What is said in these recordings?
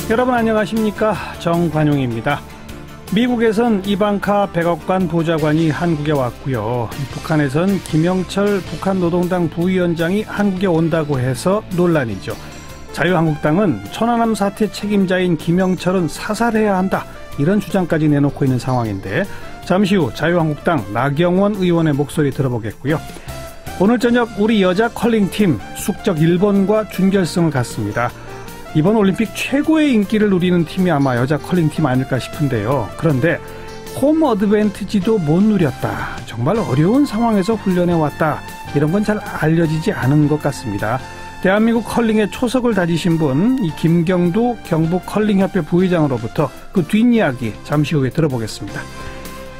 여러분 안녕하십니까? 정관용입니다. 미국에선 이방카 백악관 보좌관이 한국에 왔고요. 북한에선 김영철 북한 노동당 부위원장이 한국에 온다고 해서 논란이죠. 자유한국당은 천안함 사태 책임자인 김영철은 사살해야 한다, 이런 주장까지 내놓고 있는 상황인데, 잠시 후 자유한국당 나경원 의원의 목소리 들어보겠고요. 오늘 저녁 우리 여자 컬링팀 숙적 일본과 준결승을 갖습니다. 이번 올림픽 최고의 인기를 누리는 팀이 아마 여자 컬링팀 아닐까 싶은데요. 그런데 홈 어드밴티지도 못 누렸다, 정말 어려운 상황에서 훈련해왔다, 이런 건 잘 알려지지 않은 것 같습니다. 대한민국 컬링의 초석을 다지신 분, 이 김경도 경북 컬링협회 부회장으로부터 그 뒷이야기 잠시 후에 들어보겠습니다.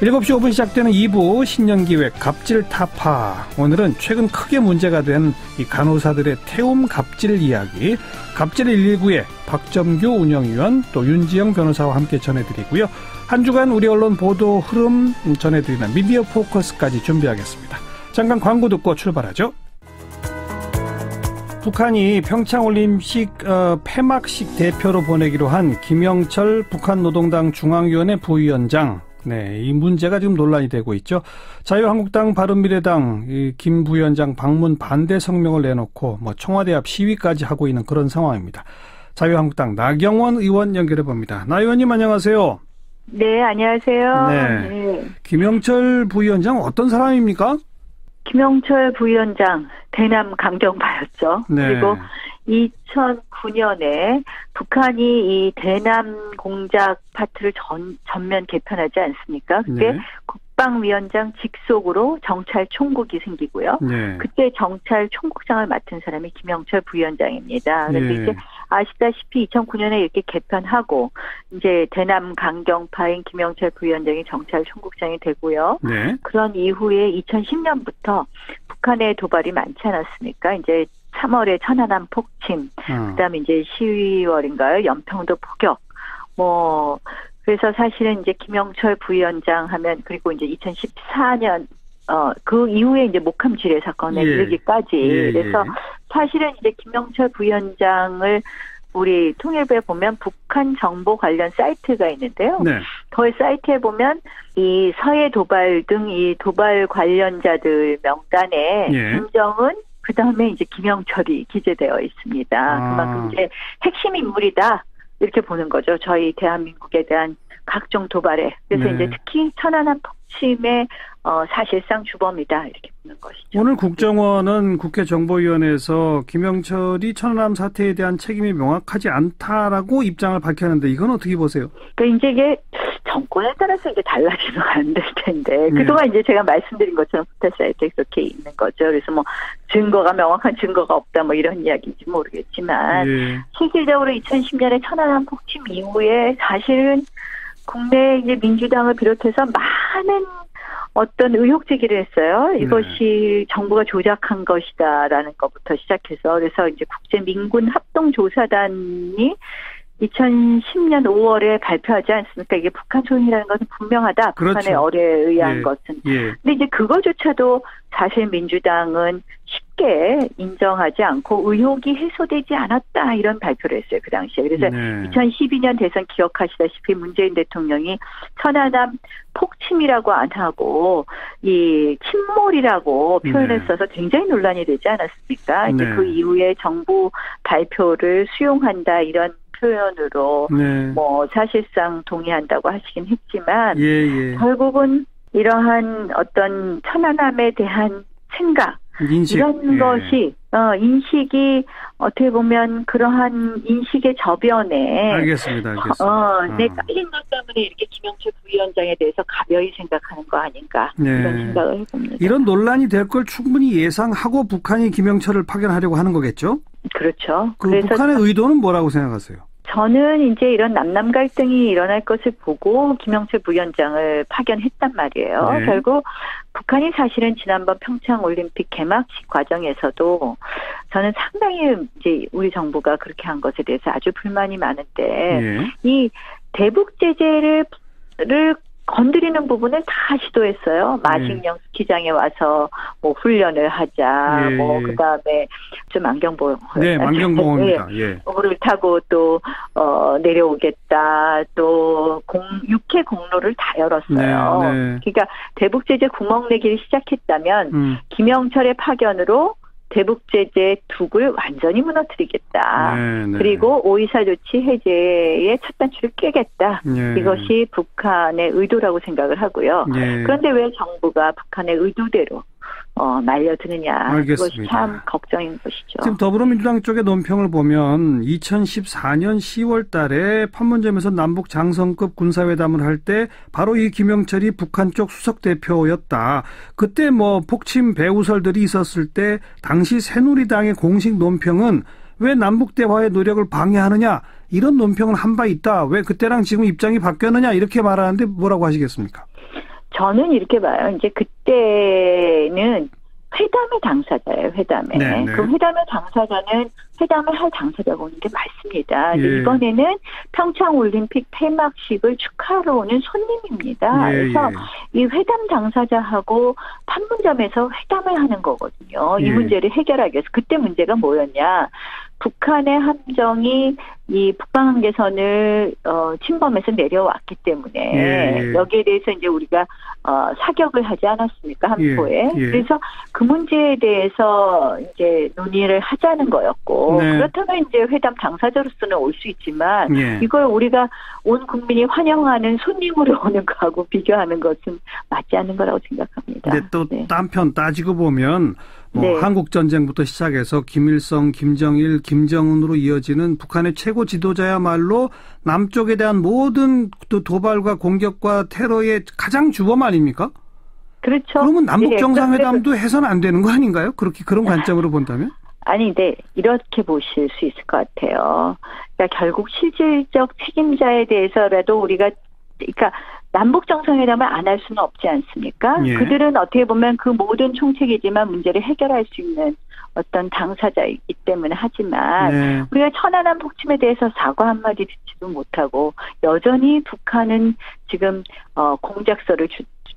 7시 5분 시작되는 2부 신년기획 갑질 타파. 오늘은 최근 크게 문제가 된 이 간호사들의 태움 갑질 이야기, 갑질 119의 박점규 운영위원, 또 윤지영 변호사와 함께 전해드리고요. 한 주간 우리 언론 보도 흐름 전해드리는 미디어 포커스까지 준비하겠습니다. 잠깐 광고 듣고 출발하죠. 북한이 평창올림픽 폐막식 대표로 보내기로 한 김영철 북한 노동당 중앙위원회 부위원장, 이 문제가 지금 논란이 되고 있죠. 자유한국당 바른미래당 김 부위원장 방문 반대 성명을 내놓고 청와대 앞 시위까지 하고 있는 그런 상황입니다. 자유한국당 나경원 의원 연결해 봅니다. 나 의원님 안녕하세요. 네, 안녕하세요. 네. 김영철 부위원장 어떤 사람입니까? 김영철 부위원장 대남 강경파였죠. 네. 그리고 2009년에 북한이 이 대남 공작 파트를 전면 개편하지 않습니까? 그때 네. 국방위원장 직속으로 정찰총국이 생기고요. 네. 그때 정찰총국장을 맡은 사람이 김영철 부위원장입니다. 그래서 네. 이제 아시다시피 2009년에 이렇게 개편하고 이제 대남 강경파인 김영철 부위원장이 정찰총국장이 되고요. 네. 그런 이후에 2010년부터 북한의 도발이 많지 않았습니까? 이제 3월에 천안함 폭침, 그다음에 이제 12월인가요? 연평도 포격. 그래서 사실은 이제 김영철 부위원장 하면, 그리고 이제 2014년 그 이후에 이제 목함 지뢰 사건에 이르기까지. 그래서 사실은 이제 김영철 부위원장을 우리 통일부에 보면 북한 정보 관련 사이트가 있는데요. 네. 그 사이트에 보면 이 서해 도발 등 이 도발 관련자들 명단에 김정은, 그 다음에 이제 김영철이 기재되어 있습니다. 그만큼 이제 핵심 인물이다, 이렇게 보는 거죠. 저희 대한민국에 대한 각종 도발에. 그래서 이제 특히 천안함 폭침의 사실상 주범이다, 이렇게 보는 것이죠. 오늘 국정원은 국회 정보위원회에서 김영철이 천안함 사태에 대한 책임이 명확하지 않다라고 입장을 밝혔는데, 이건 어떻게 보세요? 그러니까 이제 이게 정권에 따라서 이제 달라지면 안 될 텐데, 그동안 이제 제가 말씀드린 것처럼 포털 사이트에 그렇게 있는 거죠. 그래서 명확한 증거가 없다, 이런 이야기인지 모르겠지만, 실질적으로 2010년에 천안함 폭침 이후에 사실은 국내 이제 민주당을 비롯해서 많은 어떤 의혹 제기를 했어요. 이것이 정부가 조작한 것이다라는 것부터 시작해서, 그래서 이제 국제민군합동조사단이 2010년 5월에 발표하지 않습니까? 이게 북한 소행이라는 것은 분명하다. 그렇죠. 북한의 어뢰에 의한 것은. 근데 이제 그거조차도 사실 민주당은 쉽게 인정하지 않고 의혹이 해소되지 않았다, 이런 발표를 했어요, 그 당시에. 그래서 2012년 대선 기억하시다시피 문재인 대통령이 천안함 폭침이라고 안 하고 이 침몰이라고 표현을 써서 굉장히 논란이 되지 않았습니까? 이제 그 이후에 정부 발표를 수용한다, 이런 표현으로 사실상 동의한다고 하시긴 했지만, 결국은 이러한 어떤 천안함에 대한 생각, 이런 것이 인식이 어떻게 보면 그러한 인식의 저변에 알겠습니다. 깔린 것 때문에 이렇게 김영철 부위원장에 대해서 가벼이 생각하는 거 아닌가, 이런 생각을 해봅니다. 이런 논란이 될 걸 충분히 예상하고 북한이 김영철을 파견하려고 하는 거겠죠? 그렇죠. 그래서 북한의 의도는 뭐라고 생각하세요? 저는 이제 이런 남남 갈등이 일어날 것을 보고 김영철 부위원장을 파견했단 말이에요. 결국 북한이 사실은 지난번 평창 올림픽 개막식 과정에서도 저는 상당히 이제 우리 정부가 그렇게 한 것에 대해서 아주 불만이 많은데, 이 대북 제재를 건드리는 부분을 다 시도했어요. 마식령 스키장에 와서 훈련을 하자, 그다음에 좀 안경보호. 네, 안경보호입니다. 공로를 타고 또 내려오겠다. 또 육해 공로를 다 열었어요. 그러니까 대북제재 구멍 내기를 시작했다면 김영철의 파견으로 대북제재 둑을 완전히 무너뜨리겠다. 그리고 5.24 조치 해제의 첫 단추를 깨겠다. 이것이 북한의 의도라고 생각을 하고요. 그런데 왜 정부가 북한의 의도대로 말려드느냐. 알겠습니다. 그것이 참 걱정인 것이죠. 지금 더불어민주당 쪽의 논평을 보면 2014년 10월 달에 판문점에서 남북 장성급 군사회담을 할 때 바로 이 김영철이 북한 쪽 수석 대표였다. 그때 뭐 폭침 배우설들이 있었을 때 당시 새누리당의 공식 논평은 왜 남북 대화의 노력을 방해하느냐. 이런 논평을 한 바 있다. 왜 그때랑 지금 입장이 바뀌었느냐. 이렇게 말하는데 뭐라고 하시겠습니까? 저는 이렇게 봐요. 이제 그때는 회담의 당사자예요. 회담에. 그 회담의 당사자는 회담을 할 당사자가 오는 게 맞습니다. 이번에는 평창올림픽 폐막식을 축하하러 오는 손님입니다. 그래서 이 회담 당사자하고 판문점에서 회담을 하는 거거든요. 이 문제를 해결하기 위해서. 그때 문제가 뭐였냐. 북한의 함정이 이 북방한계선을 침범해서 내려왔기 때문에 여기에 대해서 이제 우리가 사격을 하지 않았습니까? 한포에. 그래서 그 문제에 대해서 이제 논의를 하자는 거였고 그렇다면 이제 회담 당사자로서는 올 수 있지만 이걸 우리가 온 국민이 환영하는 손님으로 오는 거하고 비교하는 것은 맞지 않는 거라고 생각합니다. 근데 또 한편 따지고 보면 한국 전쟁부터 시작해서 김일성, 김정일, 김정은으로 이어지는 북한의 최고 지도자야말로 남쪽에 대한 모든 도발과 공격과 테러의 가장 주범 아닙니까? 그렇죠. 그러면 남북 정상회담도 해서는 안 되는 거 아닌가요? 그런 관점으로 본다면? 아니, 네, 이렇게 보실 수 있을 것 같아요. 그러니까 결국 실질적 책임자에 대해서라도 우리가, 그러니까 남북 정상회담을 안 할 수는 없지 않습니까? 그들은 어떻게 보면 그 모든 총책이지만 문제를 해결할 수 있는 어떤 당사자이기 때문에 하지만 우리가 천안함 폭침에 대해서 사과 한마디 듣지도 못하고 여전히 북한은 지금 공작서를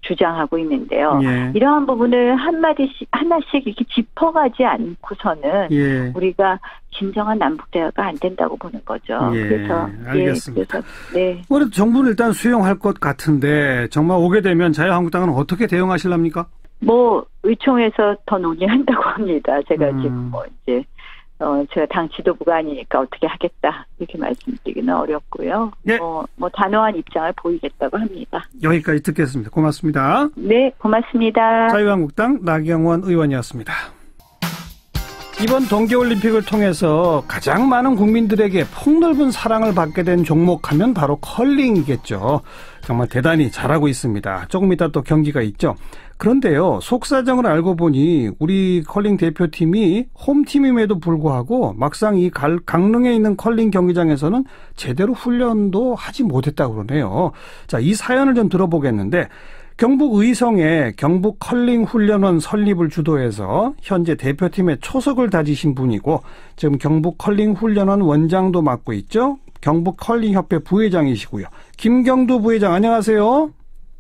주장하고 있는데요. 이러한 부분을 하나씩 이렇게 짚어가지 않고서는 우리가 진정한 남북 대화가 안 된다고 보는 거죠. 그래서 알겠습니다. 그래서 정부는 일단 수용할 것 같은데 정말 오게 되면 자유한국당은 어떻게 대응하실랍니까? 의총에서 더 논의한다고 합니다. 제가 지금 제가 당 지도부가 아니니까 어떻게 하겠다 이렇게 말씀드리기는 어렵고요. 단호한 입장을 보이겠다고 합니다. 여기까지 듣겠습니다. 고맙습니다. 네, 고맙습니다. 자유한국당 나경원 의원이었습니다. 이번 동계올림픽을 통해서 가장 많은 국민들에게 폭넓은 사랑을 받게 된 종목하면 바로 컬링이겠죠. 정말 대단히 잘하고 있습니다. 조금 이따 또 경기가 있죠. 그런데요, 속사정을 알고 보니 우리 컬링 대표팀이 홈팀임에도 불구하고 막상 이 강릉에 있는 컬링 경기장에서는 제대로 훈련도 하지 못했다고 그러네요. 자, 이 사연을 좀 들어보겠는데 경북 의성에 경북 컬링 훈련원 설립을 주도해서 현재 대표팀의 초석을 다지신 분이고 지금 경북 컬링 훈련원 원장도 맡고 있죠. 경북 컬링협회 부회장이시고요. 김경두 부회장 안녕하세요.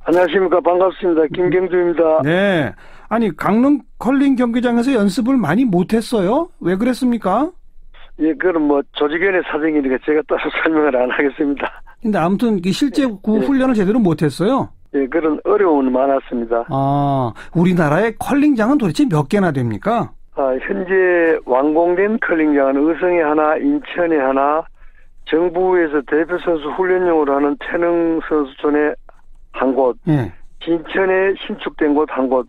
안녕하십니까. 반갑습니다. 김경두입니다. 네. 아니 강릉 컬링 경기장에서 연습을 많이 못했어요? 왜 그랬습니까? 그건 조직위원회 사정이니까 제가 따로 설명을 안 하겠습니다. 근데 아무튼 실제 훈련을 제대로 못했어요? 그런 어려움은 많았습니다. 우리나라의 컬링장은 도대체 몇 개나 됩니까? 현재 완공된 컬링장은 의성에 하나, 인천에 하나, 정부에서 대표 선수 훈련용으로 하는 태릉 선수촌에 한 곳, 진천에 신축된 곳 한 곳,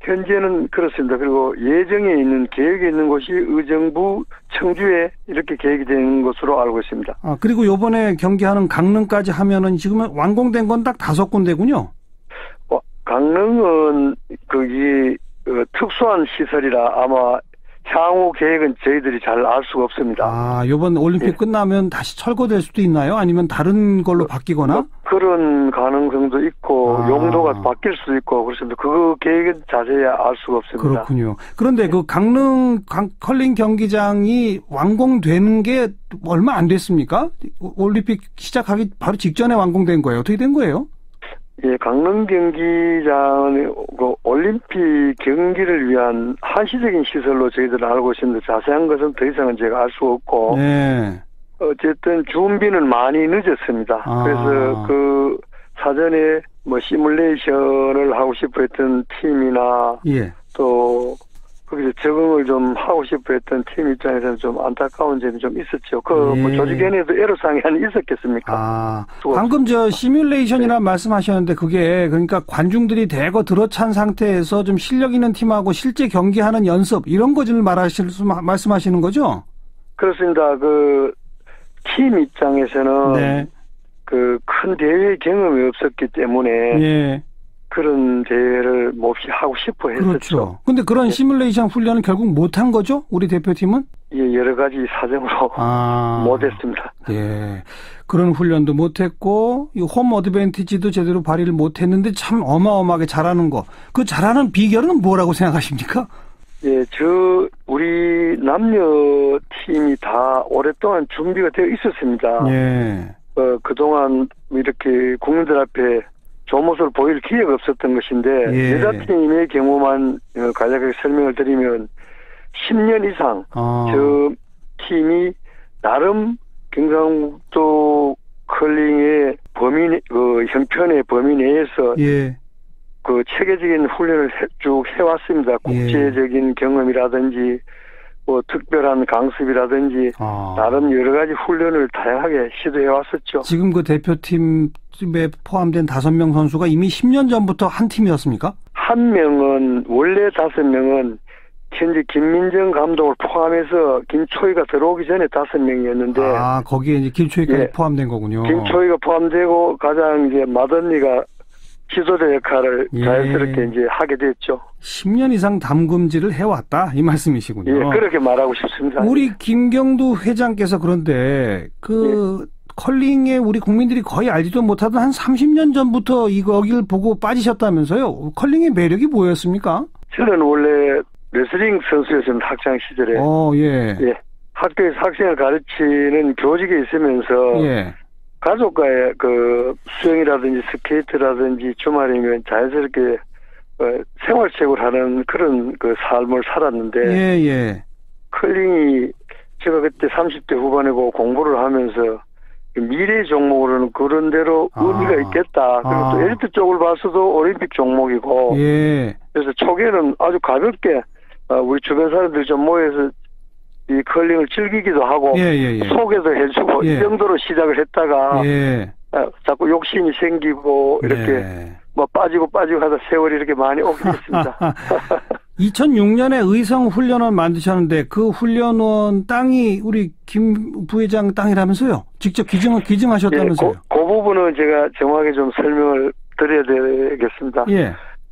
현재는 그렇습니다. 그리고 예정에 있는 계획에 있는 곳이 의정부 청주에 이렇게 계획이 되는 것으로 알고 있습니다. 그리고 이번에 경기하는 강릉까지 하면은 지금 완공된 건 딱 5군데군요. 강릉은 거기 특수한 시설이라 아마 향후 계획은 저희들이 잘 알 수가 없습니다. 이번 올림픽 끝나면 다시 철거될 수도 있나요? 아니면 다른 걸로 바뀌거나? 그런 가능성도 있고 용도가 바뀔 수도 있고 그렇습니다. 그 계획은 자세히 알 수가 없습니다. 그렇군요. 그런데 그 강릉 컬링 경기장이 완공되는 게 얼마 안 됐습니까? 올림픽 시작하기 바로 직전에 완공된 거예요. 어떻게 된 거예요? 강릉 경기장은 올림픽 경기를 위한 한시적인 시설로 저희들은 알고 있습니다. 자세한 것은 더 이상은 제가 알 수 없고, 어쨌든 준비는 많이 늦었습니다. 그래서 그 사전에 뭐 시뮬레이션을 하고 싶어 했던 팀이나 또 거기서 적응을 좀 하고 싶어 했던 팀 입장에서는 좀 안타까운 점이 좀 있었죠. 뭐 조직위원회도 애로사항이 아니 있었겠습니까? 방금 시뮬레이션이라 말씀하셨는데 그게 그러니까 관중들이 대거 들어찬 상태에서 좀 실력 있는 팀하고 실제 경기하는 연습 이런 거를 말씀하시는 거죠? 그렇습니다. 그 팀 입장에서는 그 큰 대회 경험이 없었기 때문에 그런 대회를 몹시 하고 싶어 했었죠. 그렇죠. 근데 그런 시뮬레이션 훈련은 결국 못한 거죠? 우리 대표팀은? 여러 가지 사정으로 못했습니다. 그런 훈련도 못했고 홈 어드밴티지도 제대로 발휘를 못했는데 참 어마어마하게 잘하는 거. 그 잘하는 비결은 뭐라고 생각하십니까? 우리 남녀 팀이 다 오랫동안 준비가 되어 있었습니다. 그동안 이렇게 국민들 앞에 좋은 모습을 보일 기회가 없었던 것인데 여자팀의 경우만 간략하게 설명을 드리면 10년 이상 저 팀이 나름 경상북도 컬링의 형편의 범위 내에서 그 체계적인 훈련을 쭉 해왔습니다. 국제적인 경험이라든지 뭐 특별한 강습이라든지 나름 여러 가지 훈련을 다양하게 시도해왔었죠. 지금 그 대표팀에 포함된 5명 선수가 이미 10년 전부터 한 팀이었습니까? 한 명은 원래 5명은 현재 김민정 감독을 포함해서 김초희가 들어오기 전에 5명이었는데 거기에 이제 김초희까지 포함된 거군요. 김초희가 포함되고 가장 이제 맏언니가 지도자 역할을 자연스럽게 이제 하게 됐죠. 10년 이상 담금질을 해왔다 이 말씀이시군요. 그렇게 말하고 싶습니다. 우리 김경두 회장께서 그런데 컬링에 우리 국민들이 거의 알지도 못하던 한 30년 전부터 여기를 보고 빠지셨다면서요? 컬링의 매력이 뭐였습니까? 저는 원래 레슬링 선수였습니다. 학창 시절에. 학교에서 학생을 가르치는 교직에 있으면서 가족과의 그 수영이라든지 스케이트라든지 주말이면 자연스럽게 생활체육을 하는 그런 그 삶을 살았는데 컬링이 제가 그때 30대 후반이고 공부를 하면서 미래 종목으로는 그런 대로 의미가 있겠다. 그리고 또 엘리트 쪽을 봐서도 올림픽 종목이고 그래서 초기에는 아주 가볍게 우리 주변 사람들 좀 모여서 이 컬링을 즐기기도 하고 소개도 해주고 이 정도로 시작을 했다가 자꾸 욕심이 생기고 이렇게 뭐 빠지고 하다 세월이 이렇게 많이 오게 됐습니다. 2006년에 의성훈련원 만드셨는데 그 훈련원 땅이 우리 김 부회장 땅이라면서요? 직접 기증하셨다면서요? 그 부분은 제가 정확하게 좀 설명을 드려야 되겠습니다.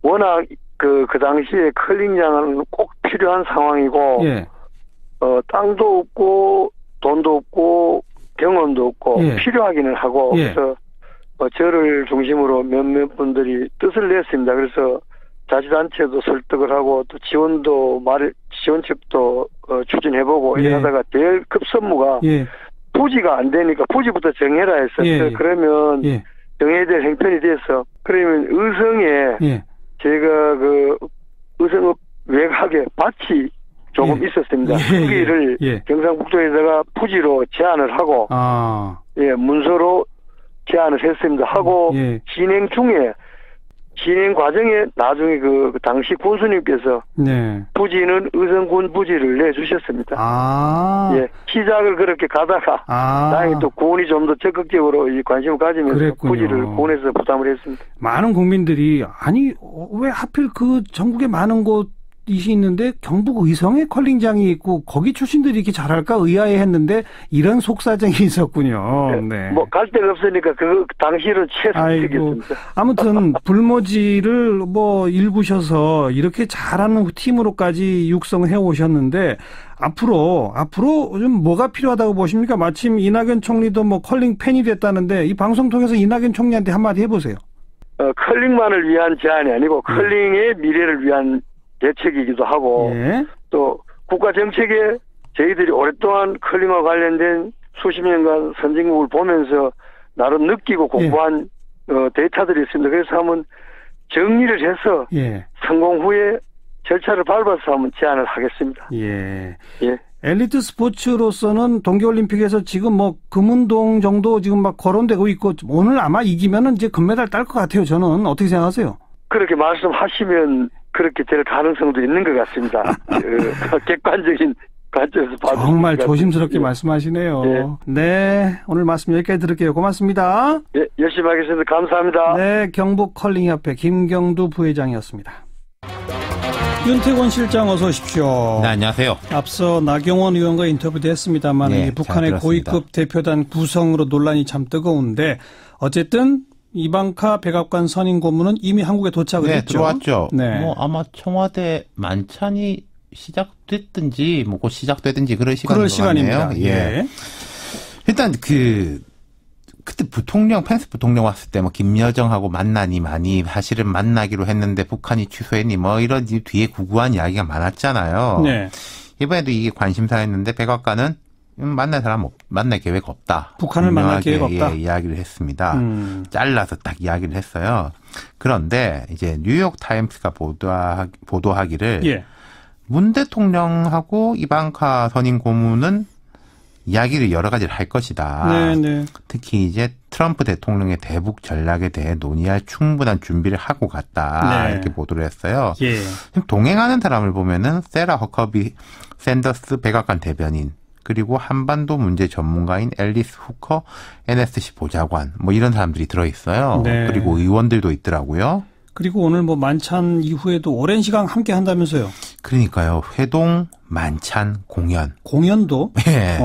워낙 그 당시에 컬링장은 꼭 필요한 상황이고 땅도 없고 돈도 없고 경험도 없고 필요하기는 하고 그래서 저를 중심으로 몇몇 분들이 뜻을 냈습니다. 그래서 자치단체도 설득을 하고 또 지원책도 추진해보고 이래 하다가 제일 급선무가 부지가 안 되니까 부지부터 정해라 했었어요. 그러면 정해야 될 형편이 돼서 그러면 의성에 제가 그 의성 외곽에 밭이 조금 있었습니다. 거기를 경상북도에다가 부지로 제안을 하고 문서로 제안을 했습니다. 하고 진행 과정에 나중에 그 당시 군수님께서 부지는 의성군 부지를 내주셨습니다. 시작을 그렇게 가다가 다행히 또 군이 좀 더 적극적으로 이 관심을 가지면서 부지를 군에서 부담을 했습니다. 많은 국민들이 아니 왜 하필 그 전국에 많은 곳 이 있는데 경북 의성에 컬링장이 있고 거기 출신들이 이렇게 잘할까 의아해했는데 이런 속사정이 있었군요. 뭐 갈 데가 없으니까 그 당시는 최선이겠습니다. 아무튼 불모지를 뭐 일구셔서 이렇게 잘하는 팀으로까지 육성해 오셨는데 앞으로 좀 뭐가 필요하다고 보십니까? 마침 이낙연 총리도 뭐 컬링 팬이 됐다는데 이 방송 통해서 이낙연 총리한테 한마디 해보세요. 컬링만을 위한 제안이 아니고 컬링의 미래를 위한 대책이기도 하고 또 국가 정책에 저희들이 오랫동안 컬링과 관련된 수십 년간 선진국을 보면서 나름 느끼고 공부한 데이터들이 있습니다. 그래서 한번 정리를 해서 성공 후에 절차를 밟아서 한번 제안을 하겠습니다. 엘리트 스포츠로서는 동계올림픽에서 지금 뭐 금운동 정도 지금 막 거론되고 있고 오늘 아마 이기면은 이제 금메달 딸 것 같아요. 저는 어떻게 생각하세요? 그렇게 말씀하시면 그렇게 될 가능성도 있는 것 같습니다. 객관적인 관점에서 봐도 정말 조심스럽게 말씀하시네요. 네. 네, 오늘 말씀 여기까지 들을게요. 고맙습니다. 네, 열심히 하겠습니다. 감사합니다. 네, 경북컬링협회 김경두 부회장이었습니다. 윤태권 실장 어서 오십시오. 네, 안녕하세요. 앞서 나경원 의원과 인터뷰도 했습니다만 네, 북한의 고위급 대표단 구성으로 논란이 참 뜨거운데 어쨌든 이방카 백악관 선임 고문은 이미 한국에 도착을 했죠. 들어왔죠. 네. 뭐 아마 청와대 만찬이 시작됐든지 뭐 곧 시작되든지 그럴 시간입니다. 예. 일단 그때 부통령 펜스 부통령 왔을 때 뭐 김여정하고 만나니 많이 사실은 만나기로 했는데 북한이 취소했니 뭐 이런 뒤에 구구한 이야기가 많았잖아요. 네. 이번에도 이게 관심사였는데 백악관은 만날 계획 없다. 북한을 만날 계획 없다. 예, 이야기를 했습니다. 잘라서 딱 이야기를 했어요. 그런데 이제 뉴욕 타임스가 보도하기를 예. 문 대통령하고 이방카 선임 고문은 이야기를 여러 가지를 할 것이다. 네네. 특히 이제 트럼프 대통령의 대북 전략에 대해 논의할 충분한 준비를 하고 갔다. 네. 이렇게 보도를 했어요. 예. 동행하는 사람을 보면은 세라 허커비 샌더스 백악관 대변인 그리고 한반도 문제 전문가인 앨리스 후커 NSC 보좌관 뭐 이런 사람들이 들어있어요. 네. 그리고 의원들도 있더라고요. 그리고 오늘 뭐 만찬 이후에도 오랜 시간 함께 한다면서요. 그러니까요. 회동, 만찬, 공연. 공연도? 네.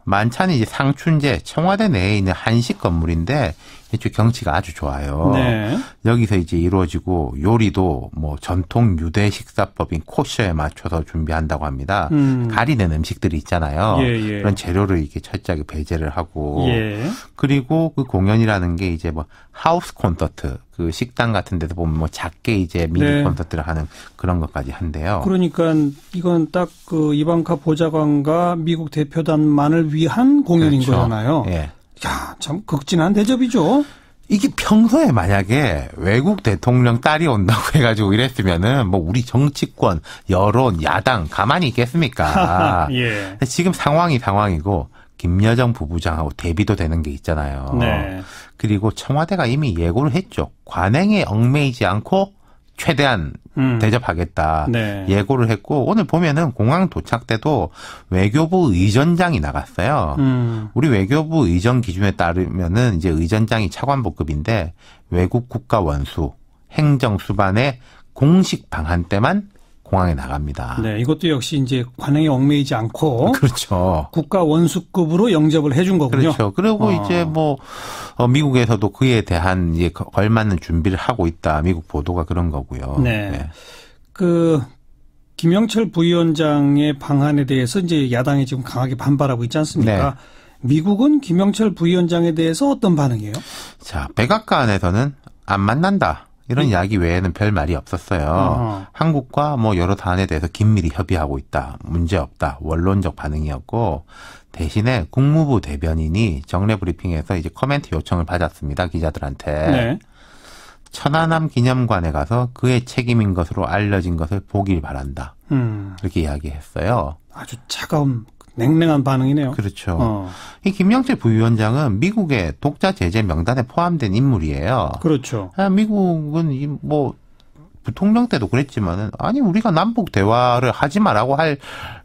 만찬이 이제 상춘제 청와대 내에 있는 한식 건물인데 이쪽 경치가 아주 좋아요. 네. 여기서 이제 이루어지고 요리도 뭐 전통 유대 식사법인 코셔에 맞춰서 준비한다고 합니다. 가리는 음식들이 있잖아요. 예. 그런 재료를 이렇게 철저하게 배제를 하고. 예. 그리고 그 공연이라는 게 이제 뭐 하우스 콘서트 그 식당 같은 데서 보면 뭐 작게 이제 미니 네. 콘서트를 하는 그런 것까지 한대요. 그러니까 이건 딱 그 이방카 보좌관과 미국 대표단만을 위한 공연인 그렇죠. 거잖아요. 예. 야, 참 극진한 대접이죠. 이게 평소에 만약에 외국 대통령 딸이 온다고 해가지고 이랬으면은 뭐 우리 정치권, 여론, 야당 가만히 있겠습니까? 예. 지금 상황이고 김여정 부부장하고 대비도 되는 게 있잖아요. 네. 그리고 청와대가 이미 예고를 했죠. 관행에 얽매이지 않고 최대한 대접하겠다. 네. 예고를 했고 오늘 보면은 공항 도착 때도 외교부 의전장이 나갔어요. 우리 외교부 의전 기준에 따르면은 이제 의전장이 차관보급인데 외국 국가 원수, 행정 수반의 공식 방한 때만 공항에 나갑니다. 네, 이것도 역시 이제 관행에 얽매이지 않고 그렇죠. 국가 원수급으로 영접을 해준 거군요. 그렇죠. 그리고 이제 뭐 미국에서도 그에 대한 이제 걸맞는 준비를 하고 있다. 미국 보도가 그런 거고요. 네. 네. 그 김영철 부위원장의 방한에 대해서 이제 야당이 지금 강하게 반발하고 있지 않습니까? 네. 미국은 김영철 부위원장에 대해서 어떤 반응이에요? 자, 백악관에서는 안 만난다. 이런 이야기 외에는 별 말이 없었어요. 한국과 뭐 여러 사안에 대해서 긴밀히 협의하고 있다. 문제없다. 원론적 반응이었고 대신에 국무부 대변인이 정례 브리핑에서 이제 코멘트 요청을 받았습니다. 기자들한테. 네. 천안함 기념관에 가서 그의 책임인 것으로 알려진 것을 보길 바란다. 이렇게 이야기했어요. 아주 차가운 냉랭한 반응이네요. 그렇죠. 이 김영철 부위원장은 미국의 독자 제재 명단에 포함된 인물이에요. 그렇죠. 미국은 뭐 부통령 때도 그랬지만은 아니 우리가 남북 대화를 하지 말라고 할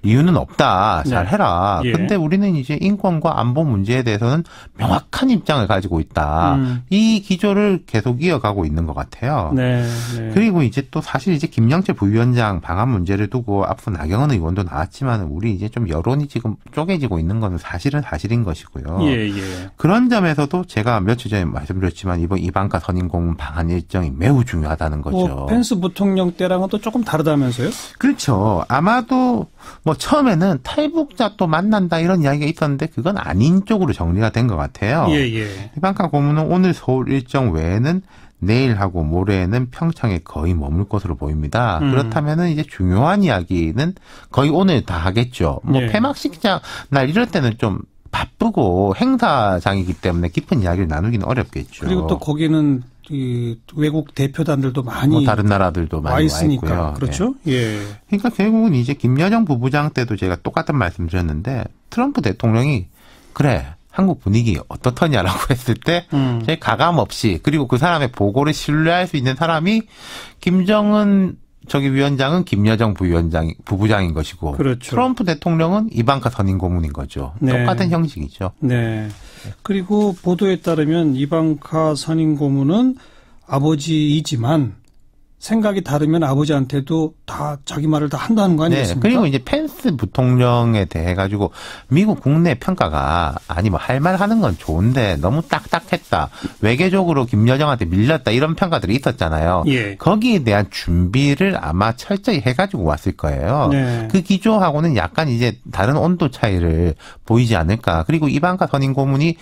이유는 없다. 잘 해라. 예. 근데 우리는 이제 인권과 안보 문제에 대해서는 명확한 입장을 가지고 있다. 이 기조를 계속 이어가고 있는 것 같아요. 네, 네. 그리고 이제 또 사실 이제 김영철 부위원장 방한 문제를 두고 앞서 나경원 의원도 나왔지만 우리 이제 좀 여론이 지금 쪼개지고 있는 것은 사실인 것이고요. 예, 예. 그런 점에서도 제가 며칠 전에 말씀드렸지만 이번 이방카 선임 고문 방한 일정이 매우 중요하다는 거죠. 펜스 부통령 때랑은 또 조금 다르다면서요? 그렇죠. 아마도 뭐 처음에는 탈북자 또 만난다 이런 이야기가 있었는데 그건 아닌 쪽으로 정리가 된 것 같아요. 예, 예. 이방카 고문은 오늘 서울 일정 외에는 내일하고 모레에는 평창에 거의 머물 것으로 보입니다. 그렇다면은 이제 중요한 이야기는 거의 오늘 다 하겠죠. 뭐 예. 폐막식장 날 이럴 때는 좀 바쁘고 행사장이기 때문에 깊은 이야기를 나누기는 어렵겠죠. 그리고 또 거기는 이 외국 대표단들도 많이 다른 나라들도 많이 와 있으니까. 그렇죠. 예. 그러니까 결국은 이제 김여정 부부장 때도 제가 똑같은 말씀 드렸는데 트럼프 대통령이 그래 한국 분위기 어떻더냐라고 했을 때 가감 없이 그리고 그 사람의 보고를 신뢰할 수 있는 사람이 김정은 위원장은 김여정 부부장인 것이고 그렇죠. 트럼프 대통령은 이방카 선임 고문인 거죠. 네. 똑같은 형식이죠. 네. 그리고 보도에 따르면 이방카 선임 고문은 아버지이지만 생각이 다르면 아버지한테도 다 자기 말을 다 한다는 거 아니겠습니까? 네. 그리고 이제 펜스 부통령에 대해 가지고 미국 국내 평가가 아니 뭐 할 말 하는 건 좋은데 너무 딱딱했다. 외교적으로 김여정한테 밀렸다. 이런 평가들이 있었잖아요. 예. 거기에 대한 준비를 아마 철저히 해가지고 왔을 거예요. 네. 그 기조하고는 약간 이제 다른 온도 차이를 보이지 않을까. 그리고 이방카 선임 고문이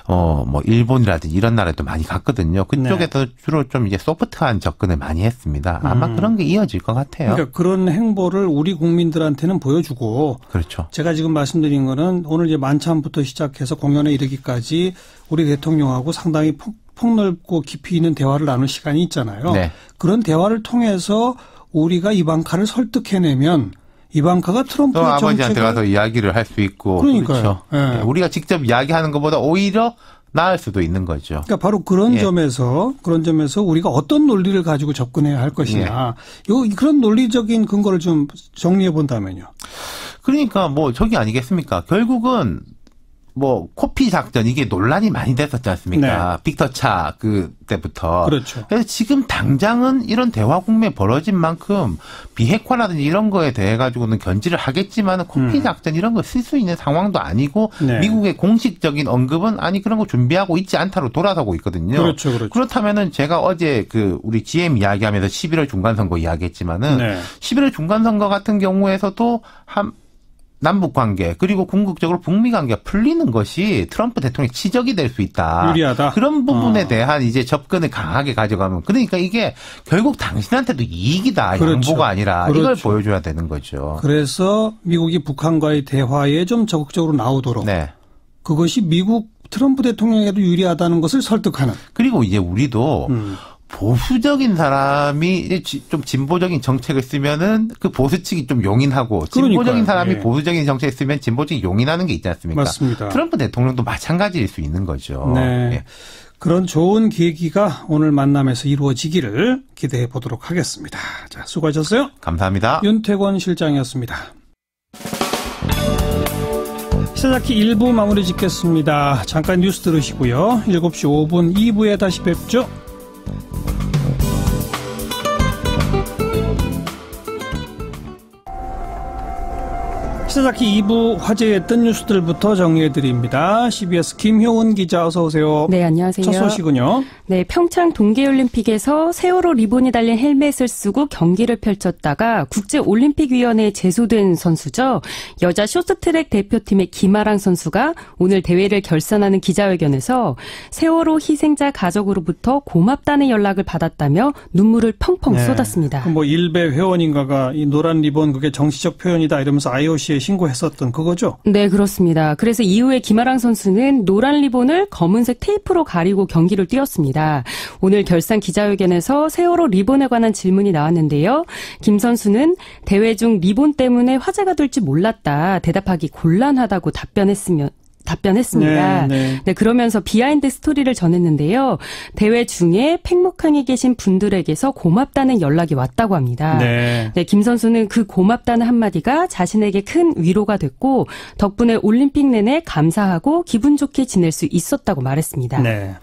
뭐 일본이라든지 이런 나라에도 많이 갔거든요. 그쪽에서 네. 주로 좀 이제 소프트한 접근을 많이 했습니다. 아마 그런 게 이어질 것 같아요. 그러니까 그런 행보를 우리 국민들한테는 보여주고. 그렇죠. 제가 지금 말씀드린 거는 오늘 이제 만찬부터 시작해서 공연에 이르기까지 우리 대통령하고 상당히 폭넓고 깊이 있는 대화를 나눌 시간이 있잖아요. 네. 그런 대화를 통해서 우리가 이방카를 설득해내면 이방카가 트럼프의 아버지한테 가서 이야기를 할 수 있고. 그러니까요. 그렇죠. 네. 우리가 직접 이야기하는 것보다 오히려 나을 수도 있는 거죠. 그러니까 바로 그런 점에서 우리가 어떤 논리를 가지고 접근해야 할 것이냐. 그런 논리적인 근거를 좀 정리해 본다면요. 그러니까 뭐 저기 아니겠습니까? 결국은 뭐 코피 작전 이게 논란이 많이 됐었지 않습니까? 네. 빅터 차 그때부터. 그렇죠. 그래서 지금 당장은 이런 대화 국면이 벌어진 만큼 비핵화라든지 이런 거에 대해 가지고는 견지를 하겠지만은 코피 작전 이런 거 쓸 수 있는 상황도 아니고 네. 미국의 공식적인 언급은 아니 그런 거 준비하고 있지 않다로 돌아서고 있거든요. 그렇죠, 그렇죠. 그렇다면은 제가 어제 우리 GM 이야기하면서 11월 중간선거 이야기했지만은 네. 11월 중간선거 같은 경우에서도 남북 관계 그리고 궁극적으로 북미 관계가 풀리는 것이 트럼프 대통령의 치적이 될 수 있다. 유리하다. 그런 부분에 대한 이제 접근을 강하게 가져가면 그러니까 이게 결국 당신한테도 이익이다. 그렇죠. 양보가 아니라 그렇죠. 이걸 보여줘야 되는 거죠. 그래서 미국이 북한과의 대화에 좀 적극적으로 나오도록 네. 그것이 미국 트럼프 대통령에게도 유리하다는 것을 설득하는. 그리고 이제 우리도 보수적인 사람이 좀 진보적인 정책을 쓰면은 그 보수 측이 좀 용인하고 진보적인 사람이 예. 보수적인 정책을 쓰면 진보적인 용인하는 게 있지 않습니까? 맞습니다. 트럼프 대통령도 마찬가지일 수 있는 거죠. 네. 예. 그런 좋은 계기가 오늘 만남에서 이루어지기를 기대해 보도록 하겠습니다. 자, 수고하셨어요. 감사합니다. 윤태권 실장이었습니다. 시사자키 1부 마무리 짓겠습니다. 잠깐 뉴스 들으시고요. 7시 5분 2부에 다시 뵙죠. 시사자키 2부 화제의 뜬 뉴스들부터 정리해드립니다. CBS 김효은 기자 어서 오세요. 네, 안녕하세요. 첫 소식은요. 네, 평창 동계올림픽에서 세월호 리본이 달린 헬멧을 쓰고 경기를 펼쳤다가 국제올림픽위원회에 제소된 선수죠. 여자 쇼트트랙 대표팀의 김아랑 선수가 오늘 대회를 결산하는 기자회견에서 세월호 희생자 가족으로부터 고맙다는 연락을 받았다며 눈물을 펑펑 쏟았습니다. 뭐 일베 회원인가가 이 노란 리본 그게 정치적 표현이다 이러면서 IOC에 신고했었던 그거죠? 네, 그렇습니다. 그래서 이후에 김아랑 선수는 노란 리본을 검은색 테이프로 가리고 경기를 뛰었습니다. 오늘 결산 기자회견에서 세월호 리본에 관한 질문이 나왔는데요. 김 선수는 대회 중 리본 때문에 화제가 될지 몰랐다. 대답하기 곤란하다고 답변했습니다. 네, 그러면서 비하인드 스토리를 전했는데요. 대회 중에 팽목항에 계신 분들에게서 고맙다는 연락이 왔다고 합니다. 네, 김 선수는 그 고맙다는 한마디가 자신에게 큰 위로가 됐고 덕분에 올림픽 내내 감사하고 기분 좋게 지낼 수 있었다고 말했습니다. 네.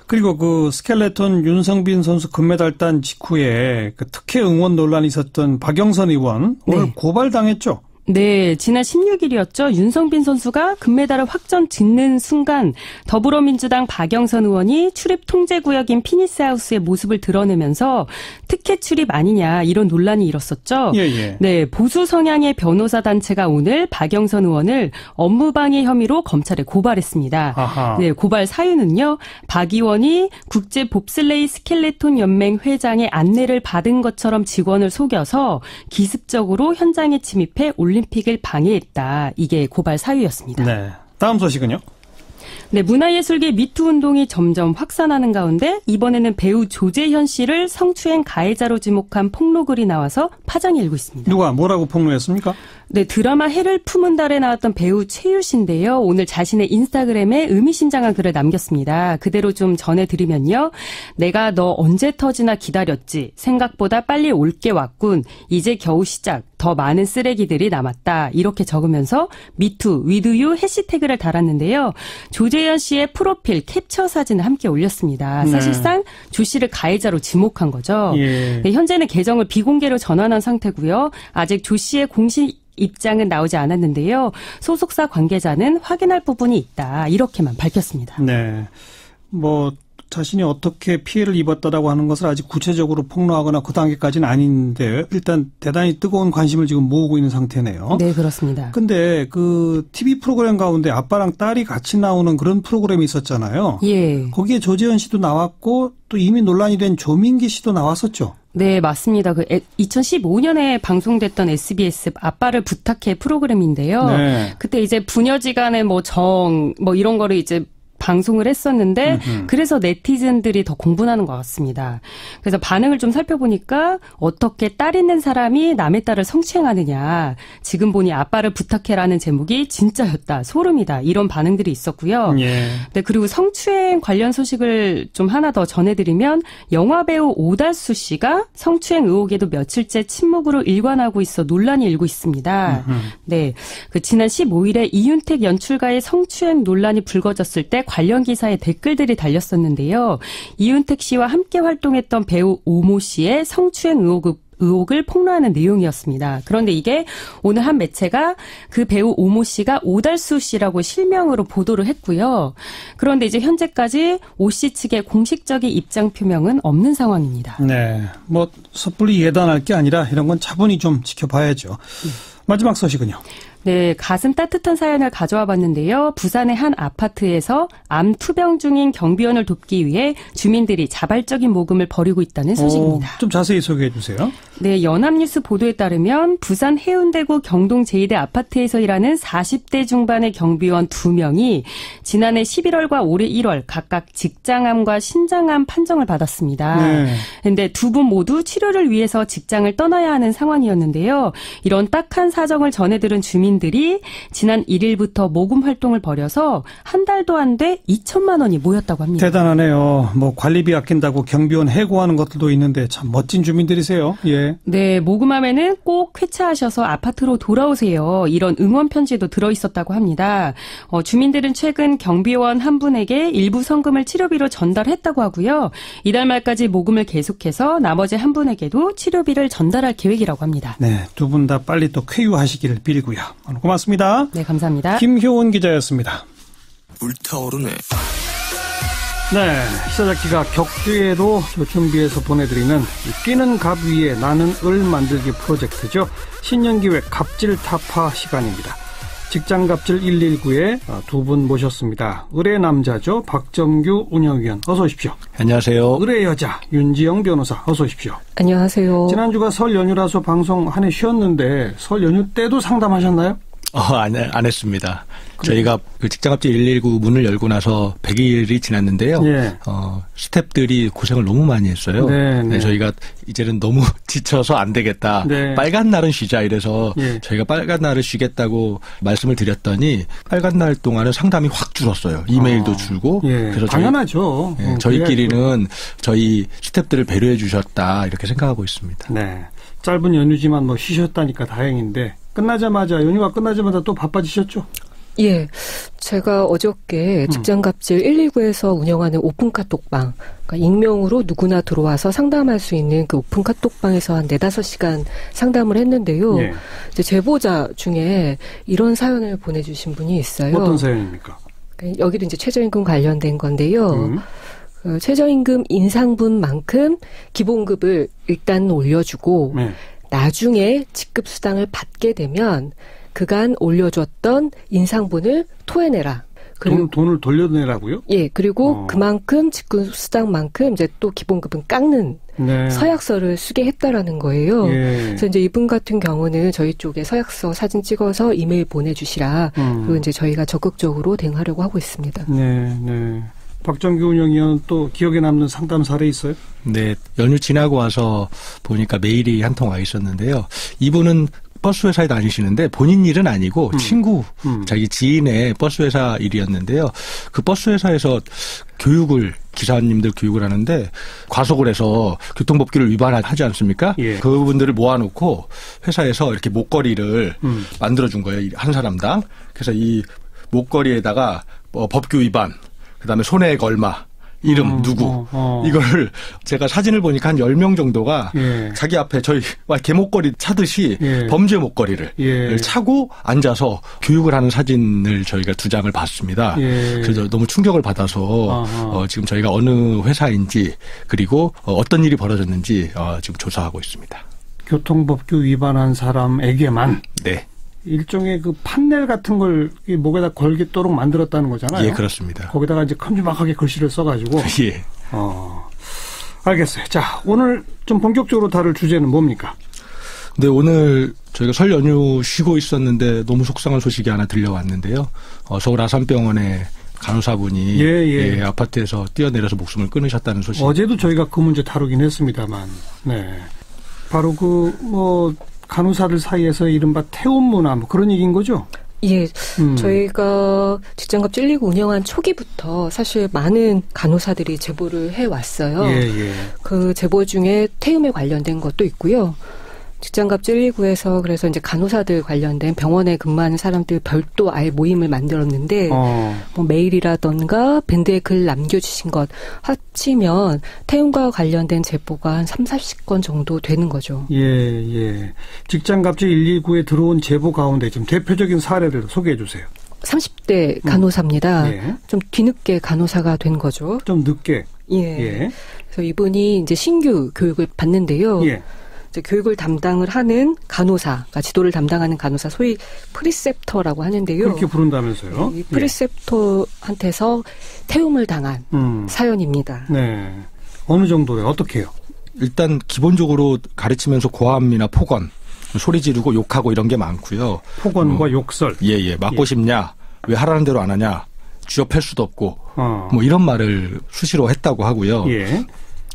그리고 그 스켈레톤 윤성빈 선수 금메달 딴 직후에 그 특혜 응원 논란이 있었던 박영선 의원 오늘 고발당했죠? 네, 지난 16일이었죠. 윤성빈 선수가 금메달을 확정 짓는 순간 더불어민주당 박영선 의원이 출입 통제구역인 피니스하우스의 모습을 드러내면서 특혜 출입 아니냐 이런 논란이 일었었죠. 예. 네, 보수 성향의 변호사 단체가 오늘 박영선 의원을 업무방해 혐의로 검찰에 고발했습니다. 아하. 네, 고발 사유는요. 박 의원이 국제 봅슬레이 스켈레톤 연맹 회장의 안내를 받은 것처럼 직원을 속여서 기습적으로 현장에 침입해 올림픽을 방해했다. 이게 고발 사유였습니다. 네. 다음 소식은요? 네, 문화예술계 미투 운동이 점점 확산하는 가운데 이번에는 배우 조재현 씨를 성추행 가해자로 지목한 폭로글이 나와서 파장이 일고 있습니다. 누가 뭐라고 폭로했습니까? 네, 드라마 해를 품은 달에 나왔던 배우 최유 씨인데요. 오늘 자신의 인스타그램에 의미심장한 글을 남겼습니다. 그대로 좀 전해드리면요. 내가 너 언제 터지나 기다렸지. 생각보다 빨리 올 게 왔군. 이제 겨우 시작. 더 많은 쓰레기들이 남았다. 이렇게 적으면서 미투, 위드유 해시태그를 달았는데요. 조재현 씨의 프로필 캡처 사진을 함께 올렸습니다. 사실상 조 씨를 가해자로 지목한 거죠. 예. 네, 현재는 계정을 비공개로 전환한 상태고요. 아직 조 씨의 공식 입장은 나오지 않았는데요. 소속사 관계자는 확인할 부분이 있다. 이렇게만 밝혔습니다. 네. 자신이 어떻게 피해를 입었다라고 하는 것을 아직 구체적으로 폭로하거나 그 단계까지는 아닌데 일단 대단히 뜨거운 관심을 지금 모으고 있는 상태네요. 네, 그렇습니다. 근데 그 TV 프로그램 가운데 아빠랑 딸이 같이 나오는 그런 프로그램이 있었잖아요. 예. 거기에 조재현 씨도 나왔고 또 이미 논란이 된 조민기 씨도 나왔었죠. 네, 맞습니다. 2015년에 방송됐던 SBS 아빠를 부탁해 프로그램인데요. 네. 그때 이제 부녀지간의 이런 거를 이제 방송을 했었는데 그래서 네티즌들이 더 공분하는 것 같습니다. 그래서 반응을 좀 살펴보니까 어떻게 딸 있는 사람이 남의 딸을 성추행하느냐. 지금 보니 아빠를 부탁해라는 제목이 진짜였다. 소름이다. 이런 반응들이 있었고요. 예. 네, 그리고 성추행 관련 소식을 좀 하나 더 전해드리면 영화배우 오달수 씨가 성추행 의혹에도 며칠째 침묵으로 일관하고 있어 논란이 일고 있습니다. 네, 지난 15일에 이윤택 연출가의 성추행 논란이 불거졌을 때 관련 기사에 댓글들이 달렸었는데요. 이윤택 씨와 함께 활동했던 배우 오모 씨의 성추행 의혹을 폭로하는 내용이었습니다. 그런데 이게 오늘 한 매체가 그 배우 오모 씨가 오달수 씨라고 실명으로 보도를 했고요. 그런데 이제 현재까지 오 씨 측의 공식적인 입장 표명은 없는 상황입니다. 네, 섣불리 예단할 게 아니라 이런 건 차분히 좀 지켜봐야죠. 마지막 소식은요. 네, 가슴 따뜻한 사연을 가져와 봤는데요. 부산의 한 아파트에서 암 투병 중인 경비원을 돕기 위해 주민들이 자발적인 모금을 벌이고 있다는 소식입니다. 좀 자세히 소개해 주세요. 네, 연합뉴스 보도에 따르면 부산 해운대구 경동 제2대 아파트에서 일하는 40대 중반의 경비원 2명이 지난해 11월과 올해 1월 각각 직장암과 신장암 판정을 받았습니다. 그런데 두 분 모두 치료를 위해서 직장을 떠나야 하는 상황이었는데요. 이런 딱한 사정을 전해들은 주민들이 지난 1일부터 모금 활동을 벌여서 한 달도 안 돼 2천만 원이 모였다고 합니다. 대단하네요. 관리비 아낀다고 경비원 해고하는 것들도 있는데 참 멋진 주민들이세요. 예. 네, 모금함에는 꼭 쾌차하셔서 아파트로 돌아오세요. 이런 응원 편지도 들어있었다고 합니다. 주민들은 최근 경비원 한 분에게 일부 성금을 치료비로 전달했다고 하고요. 이달 말까지 모금을 계속해서 나머지 한 분에게도 치료비를 전달할 계획이라고 합니다. 네, 두 분 다 빨리 또 쾌유하시기를 빌고요. 고맙습니다. 네, 감사합니다. 김효은 기자였습니다. 불타오르네. 네, 시사자키가 격주에도 준비해서 보내드리는 뛰는 갑 위에 나는 을 만들기 프로젝트죠. 신년기획 갑질 타파 시간입니다. 직장갑질 119에 두 분 모셨습니다. 을의 남자죠. 박정규 운영위원 어서 오십시오. 안녕하세요. 을의 여자 윤지영 변호사 어서 오십시오. 안녕하세요. 지난주가 설 연휴라서 방송 한 해 쉬었는데 설 연휴 때도 상담하셨나요? 안 했습니다. 저희가 그 직장갑질 119 문을 열고 나서 100일이 지났는데요. 예. 스태프들이 고생을 너무 많이 했어요. 네, 저희가 이제는 너무 지쳐서 안 되겠다. 네. 빨간 날은 쉬자 이래서 저희가 빨간 날을 쉬겠다고 말씀을 드렸더니 빨간 날 동안은 상담이 확 줄었어요. 이메일도 줄고. 그래서 당연하죠. 저희끼리는 저희 스태프들을 배려해 주셨다 이렇게 생각하고 있습니다. 네. 짧은 연휴지만 쉬셨다니까 다행인데 연휴가 끝나자마자 또 바빠지셨죠? 예. 제가 어저께 직장갑질 119에서 운영하는 오픈 카톡방, 그러니까 익명으로 누구나 들어와서 상담할 수 있는 그 오픈 카톡방에서 한 4-5시간 상담을 했는데요. 이제 제보자 중에 이런 사연을 보내주신 분이 있어요. 어떤 사연입니까? 여기도 이제 최저임금 관련된 건데요. 최저임금 인상분만큼 기본급을 일단 올려주고 나중에 직급수당을 받게 되면 그간 올려줬던 인상분을 토해내라. 돈을 돌려내라고요? 예, 그리고 그만큼 직군 수당만큼 이제 또 기본급은 깎는 네. 서약서를 쓰게 했다라는 거예요. 예. 그래서 이제 이분 같은 경우는 저희 쪽에 서약서 사진 찍어서 이메일 보내주시라. 그리고 이제 저희가 적극적으로 대응하려고 하고 있습니다. 네, 네. 박정규 운영위원 또 기억에 남는 상담 사례 있어요? 네, 연휴 지나고 와서 보니까 메일이 한 통 와 있었는데요. 이분은 버스 회사에 다니시는데 본인 일은 아니고 친구, 자기 지인의 버스 회사 일이었는데요. 그 버스 회사에서 기사님들 교육을 하는데 과속을 해서 교통법규를 위반하지 않습니까? 예. 그분들을 모아놓고 회사에서 이렇게 목걸이를 만들어준 거예요. 한 사람당. 그래서 이 목걸이에다가 법규 위반, 그다음에 손해액 얼마, 이름 누구 이거를 제가 사진을 보니까 한 10명 정도가 예. 자기 앞에 저희 개목걸이 차듯이 예. 범죄 목걸이를 예. 차고 앉아서 교육을 하는 사진을 저희가 2장을 봤습니다. 예. 그래서 너무 충격을 받아서 지금 저희가 어느 회사인지 그리고 어떤 일이 벌어졌는지 지금 조사하고 있습니다. 교통법규 위반한 사람에게만 네. 일종의 그 판넬 같은 걸 목에다 걸겠도록 만들었다는 거잖아요. 예, 그렇습니다. 거기다가 이제 큼지막하게 글씨를 써가지고. 예. 알겠어요. 자, 오늘 좀 본격적으로 다룰 주제는 뭡니까? 네, 오늘 저희가 설 연휴 쉬고 있었는데 너무 속상한 소식이 하나 들려왔는데요. 서울 아산병원의 간호사분이 예, 아파트에서 뛰어내려서 목숨을 끊으셨다는 소식. 어제도 저희가 그 문제 다루긴 했습니다만, 네. 바로 간호사들 사이에서 이른바 태움 문화 그런 얘기인 거죠? 예. 저희가 직장갑질 119 운영한 초기부터 사실 많은 간호사들이 제보를 해왔어요. 예. 그 제보 중에 태움에 관련된 것도 있고요. 직장갑질 119에서 그래서 이제 간호사들 관련된 병원에 근무하는 사람들 별도 아예 모임을 만들었는데 뭐 메일이라던가 밴드에 글 남겨주신 것 합치면 태움과 관련된 제보가 한 30-40건 정도 되는 거죠. 예. 직장갑질 119에 들어온 제보 가운데 좀 대표적인 사례들 소개해 주세요. 30대 간호사입니다. 예. 좀 뒤늦게 간호사가 된 거죠. 좀 늦게. 예. 그래서 이분이 이제 신규 교육을 받는데요. 예. 이제 교육을 담당을 하는 간호사, 그러니까 지도를 담당하는 간호사, 소위 프리셉터라고 하는데요. 그렇게 부른다면서요? 이 프리셉터한테서 태움을 당한 사연입니다. 네. 어느 정도요? 어떻게 해요? 일단 기본적으로 가르치면서 고함이나 폭언, 소리 지르고 욕하고 이런 게 많고요. 폭언과 욕설. 예. 맞고 싶냐? 왜 하라는 대로 안 하냐? 쥐어팰 수도 없고. 뭐 이런 말을 수시로 했다고 하고요. 예.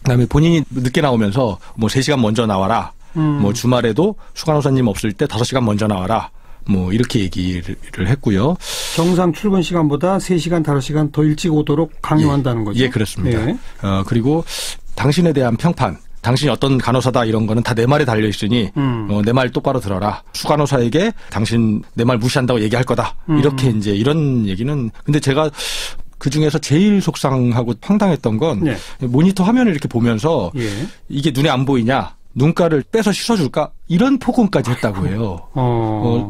그다음에 본인이 늦게 나오면서 뭐 3시간 먼저 나와라. 뭐 주말에도 수간호사님 없을 때 5시간 먼저 나와라. 뭐 이렇게 얘기를 했고요. 정상 출근 시간보다 3시간, 5시간 더 일찍 오도록 강요한다는 거죠. 예, 그렇습니다. 예. 그리고 당신에 대한 평판. 당신이 어떤 간호사다 이런 거는 다 내 말에 달려 있으니 내 말 똑바로 들어라. 수간호사에게 당신 내 말 무시한다고 얘기할 거다. 이렇게 이제 이런 얘기는 근데 제가 그중에서 제일 속상하고 황당했던 건 네. 모니터 화면을 이렇게 보면서 이게 눈에 안 보이냐? 눈가를 빼서 씻어줄까? 이런 폭언까지 했다고 해요.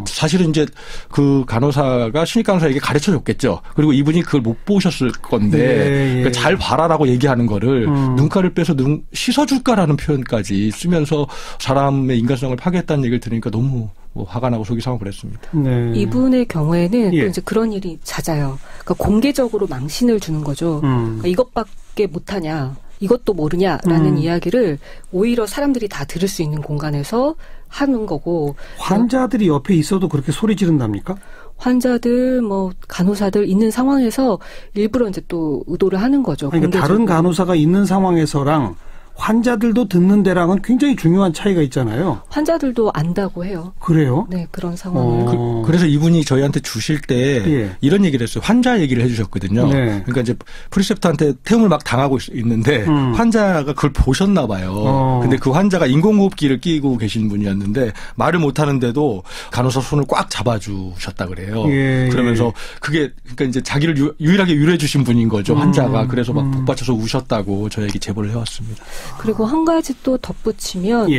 사실은 이제 그 간호사가 신입 간호사에게 가르쳐줬겠죠. 그리고 이분이 그걸 못 보셨을 건데 그러니까 잘 봐라라고 얘기하는 거를 눈가를 빼서 씻어줄까라는 표현까지 쓰면서 사람의 인간성을 파괴했다는 얘기를 들으니까 너무 화가 나고 속이 상하고 그랬습니다. 네. 이분의 경우에는 또 이제 그런 일이 잦아요. 그러니까 공개적으로 망신을 주는 거죠. 그러니까 이것밖에 못하냐. 이것도 모르냐라는 이야기를 오히려 사람들이 다 들을 수 있는 공간에서 하는 거고. 환자들이 옆에 있어도 그렇게 소리 지른답니까? 환자들, 간호사들 있는 상황에서 일부러 이제 또 의도를 하는 거죠. 그러니까 다른 간호사가 있는 상황에서랑 환자들도 듣는 데랑은 굉장히 중요한 차이가 있잖아요. 환자들도 안다고 해요. 그래요? 네, 그런 상황을. 그래서 이분이 저희한테 주실 때 이런 얘기를 했어요. 환자 얘기를 해주셨거든요. 네. 그러니까 이제 프리셉터한테 태움을 막 당하고 있는데 환자가 그걸 보셨나 봐요. 근데 그 환자가 인공호흡기를 끼고 계신 분이었는데 말을 못하는데도 간호사 손을 꽉 잡아주셨다 그래요. 그러면서 그게 그러니까 이제 자기를 유일하게 위로해 주신 분인 거죠. 환자가. 그래서 막 복받쳐서 우셨다고 저에게 제보를 해왔습니다. 그리고 한 가지 또 덧붙이면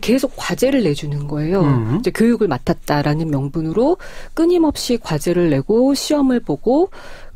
계속 과제를 내주는 거예요. 이제 교육을 맡았다라는 명분으로 끊임없이 과제를 내고 시험을 보고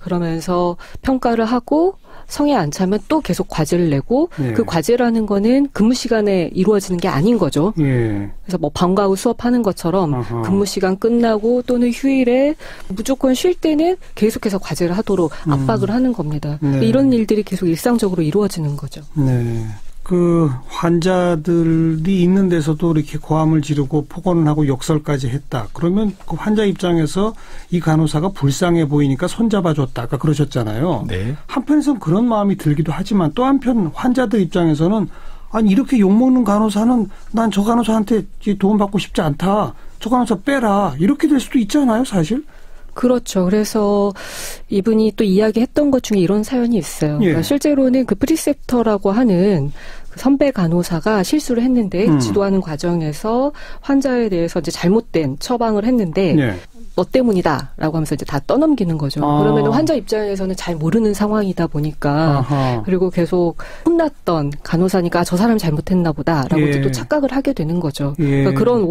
그러면서 평가를 하고 성에 안 차면 또 계속 과제를 내고 예. 그 과제라는 거는 근무 시간에 이루어지는 게 아닌 거죠. 예. 그래서 뭐 방과 후 수업하는 것처럼 아하. 근무 시간 끝나고 또는 휴일에 무조건 쉴 때는 계속해서 과제를 하도록 압박을 하는 겁니다. 네. 이런 일들이 계속 일상적으로 이루어지는 거죠. 네. 그 환자들이 있는 데서도 이렇게 고함을 지르고 폭언을 하고 욕설까지 했다. 그러면 그 환자 입장에서 이 간호사가 불쌍해 보이니까 손잡아줬다. 아까 그러셨잖아요. 네. 한편에서는 그런 마음이 들기도 하지만 또 한편 환자들 입장에서는 아니 이렇게 욕먹는 간호사는 난 저 간호사한테 도움받고 싶지 않다. 저 간호사 빼라. 이렇게 될 수도 있잖아요, 사실. 그렇죠. 그래서 이분이 또 이야기했던 것 중에 이런 사연이 있어요. 예. 그러니까 실제로는 그 프리셉터라고 하는 그 선배 간호사가 실수를 했는데 지도하는 과정에서 환자에 대해서 이제 잘못된 처방을 했는데 예. 너 때문이다라고 하면서 이제 다 떠넘기는 거죠. 그러면 환자 입장에서는 잘 모르는 상황이다 보니까 아하. 그리고 계속 혼났던 간호사니까 저 사람이 잘못했나 보다라고 예. 이제 또 착각을 하게 되는 거죠. 예. 그러니까 그런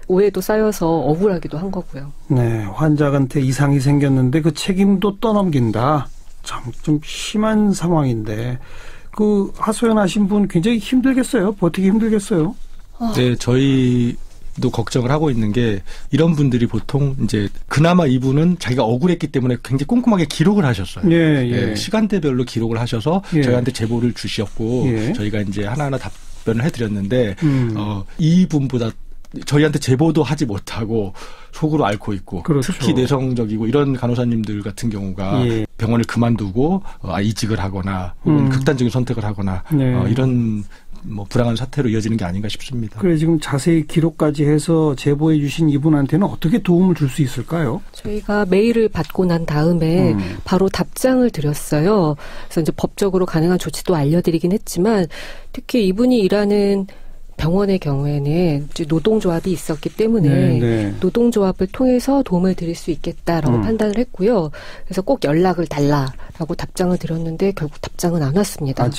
오해도 쌓여서 억울하기도 한 거고요. 네, 환자한테 이상이 생겼는데 그 책임도 떠넘긴다. 참 좀 심한 상황인데 그 하소연하신 분 굉장히 힘들겠어요. 버티기 힘들겠어요. 네, 저희도 걱정을 하고 있는 게 이런 분들이 보통 이제 그나마 이분은 자기가 억울했기 때문에 굉장히 꼼꼼하게 기록을 하셨어요. 예. 네, 시간대별로 기록을 하셔서 예. 저희한테 제보를 주셨고 예. 저희가 이제 하나하나 답변을 해드렸는데 이분보다 저희한테 제보도 하지 못하고 속으로 앓고 있고 그렇죠. 특히 내성적이고 이런 간호사님들 같은 경우가 예. 병원을 그만두고 이직을 하거나 혹은 극단적인 선택을 하거나 네. 이런 뭐 불행한 사태로 이어지는 게 아닌가 싶습니다. 그래 지금 자세히 기록까지 해서 제보해 주신 이분한테는 어떻게 도움을 줄 수 있을까요? 저희가 메일을 받고 난 다음에 바로 답장을 드렸어요. 그래서 이제 법적으로 가능한 조치도 알려드리긴 했지만 특히 이분이 일하는 병원의 경우에는 이제 노동조합이 있었기 때문에 네. 노동조합을 통해서 도움을 드릴 수 있겠다라고 판단을 했고요. 그래서 꼭 연락을 달라라고 답장을 드렸는데 결국 답장은 안 왔습니다.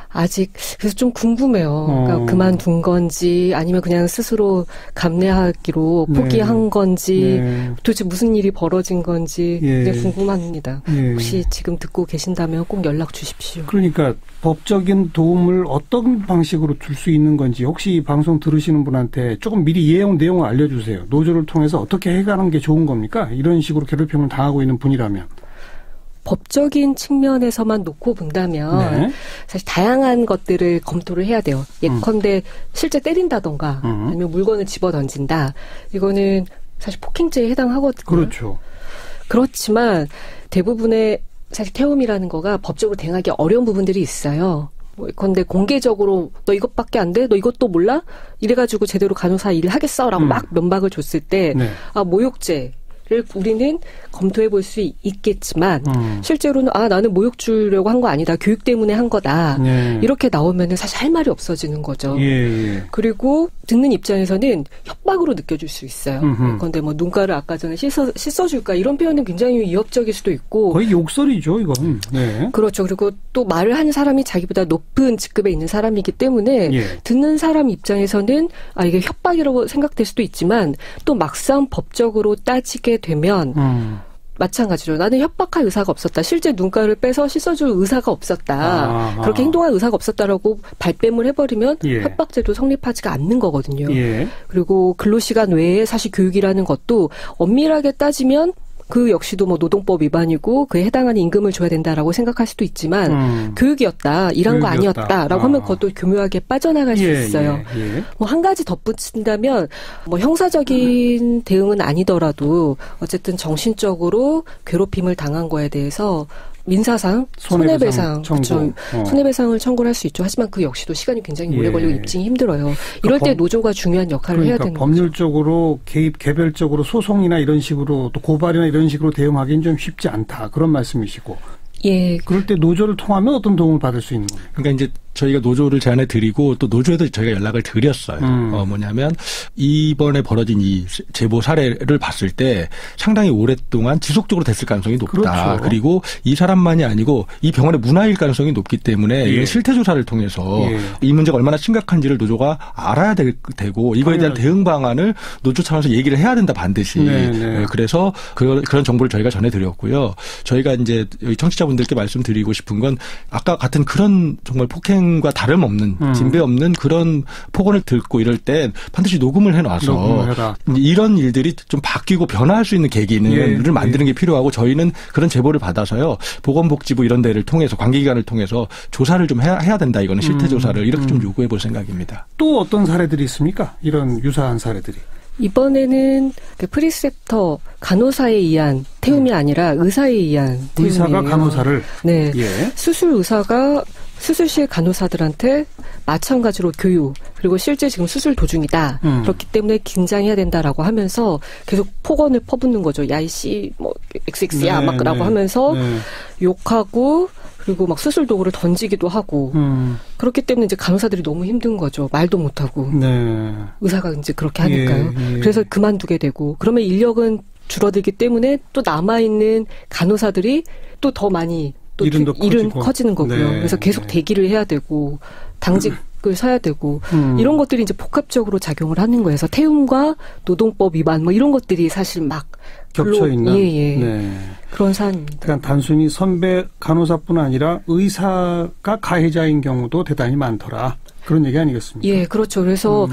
아직 그래서 좀 궁금해요. 그러니까 그만둔 건지 아니면 그냥 스스로 감내하기로 포기한 건지 도대체 무슨 일이 벌어진 건지 굉장히 궁금합니다. 혹시 지금 듣고 계신다면 꼭 연락 주십시오. 그러니까 법적인 도움을 어떤 방식으로 줄 수 있는 건지 혹시 이 방송 들으시는 분한테 조금 미리 내용을 알려주세요. 노조를 통해서 어떻게 해가는 게 좋은 겁니까? 이런 식으로 괴롭힘을 당하고 있는 분이라면. 법적인 측면에서만 놓고 본다면 사실 다양한 것들을 검토를 해야 돼요. 예컨대 실제 때린다던가 아니면 물건을 집어던진다. 이거는 사실 폭행죄에 해당하거든요. 그렇죠. 그렇지만 대부분의 사실 태움이라는 거가 법적으로 대응하기 어려운 부분들이 있어요. 예컨대 공개적으로 너 이것밖에 안 돼? 너 이것도 몰라? 이래가지고 제대로 간호사 일을 하겠어? 라고 막 면박을 줬을 때 모욕죄 를 우리는 검토해 볼 수 있겠지만 실제로는 나는 모욕 주려고 한 거 아니다. 교육 때문에 한 거다. 이렇게 나오면은 사실 할 말이 없어지는 거죠. 그리고 듣는 입장에서는 협박으로 느껴질 수 있어요. 그런데 뭐 눈가를 아까 전에 씻어줄까 이런 표현은 굉장히 위협적일 수도 있고 거의 욕설이죠, 이건. 네. 그렇죠. 그리고 또 말을 하는 사람이 자기보다 높은 직급에 있는 사람이기 때문에 듣는 사람 입장에서는 이게 협박이라고 생각될 수도 있지만 또 막상 법적으로 따지게 되면 마찬가지로 나는 협박할 의사가 없었다. 실제 눈가를 빼서 씻어줄 의사가 없었다. 그렇게 행동할 의사가 없었다라고 발뺌을 해버리면 협박죄도 성립하지가 않는 거거든요. 그리고 근로시간 외에 사실 교육이라는 것도 엄밀하게 따지면 그 역시도 뭐 노동법 위반이고 그에 해당하는 임금을 줘야 된다라고 생각할 수도 있지만 교육이었다. 일한 거 아니었다라고 하면 그것도 교묘하게 빠져나갈 수 있어요. 뭐 한 가지 덧붙인다면 뭐 형사적인 대응은 아니더라도 어쨌든 정신적으로 괴롭힘을 당한 거에 대해서 민사상 손해배상 그렇죠. 손해배상을 청구를 할 수 있죠. 하지만 그 역시도 시간이 굉장히 오래 걸리고 입증이 힘들어요. 이럴 때 노조가 중요한 역할을 해야 되는 거죠. 법률적으로 개별적으로 소송이나 이런 식으로 또 고발이나 이런 식으로 대응하기는 좀 쉽지 않다. 그런 말씀이시고. 예. 그럴 때 노조를 통하면 어떤 도움을 받을 수 있는 겁니까? 그러니까 이제 저희가 노조를 제안해 드리고 또 노조에도 저희가 연락을 드렸어요. 뭐냐면 이번에 벌어진 이 제보 사례를 봤을 때 상당히 오랫동안 지속적으로 됐을 가능성이 높다. 그렇죠. 그리고 이 사람만이 아니고 이 병원의 문화일 가능성이 높기 때문에 예. 이런 실태 조사를 통해서 예. 이 문제가 얼마나 심각한지를 노조가 알아야 되고 이거에 대한 대응 방안을 노조 차원에서 얘기를 해야 된다 반드시. 네네. 그래서 그런 정보를 저희가 전해드렸고요. 저희가 이제 청취자분들께 말씀드리고 싶은 건 아까 같은 그런 정말 폭행과 다름없는 진배 없는 그런 폭언을 듣고 이럴 땐 반드시 녹음을 해놔서 이런 일들이 좀 바뀌고 변화할 수 있는 계기를 만드는 게 필요하고 저희는 그런 제보를 받아서요. 보건복지부 이런 데를 통해서 관계기관을 통해서 조사를 좀 해야 된다. 이거는 실태 조사를 이렇게 좀 요구해 볼 생각입니다. 또 어떤 사례들이 있습니까? 이런 유사한 사례들이. 이번에는 그 프리셉터 간호사에 의한 태움이 아니라 의사에 의한 태움이에요. 의사가 간호사를? 네. 예. 수술 의사가 수술실 간호사들한테 마찬가지로 교육 그리고 실제 지금 수술 도중이다. 그렇기 때문에 긴장해야 된다라고 하면서 계속 폭언을 퍼붓는 거죠. 야, 이씨, 뭐 XX야 막라고 하면서 욕하고 그리고 막 수술 도구를 던지기도 하고 그렇기 때문에 이제 간호사들이 너무 힘든 거죠. 말도 못하고 의사가 이제 그렇게 하니까요. 그래서 그만두게 되고 그러면 인력은 줄어들기 때문에 또 남아있는 간호사들이 또 더 많이 또 일은 커지는 거고요. 그래서 계속 대기를 해야 되고 당직을 서야 되고 이런 것들이 이제 복합적으로 작용을 하는 거예요. 그래서 태움과 노동법 위반 뭐 이런 것들이 사실 막 겹쳐 있는 그런 사안입니다. 그러니까 단순히 선배 간호사뿐 아니라 의사가 가해자인 경우도 대단히 많더라. 그런 얘기 아니겠습니까? 예, 그렇죠. 그래서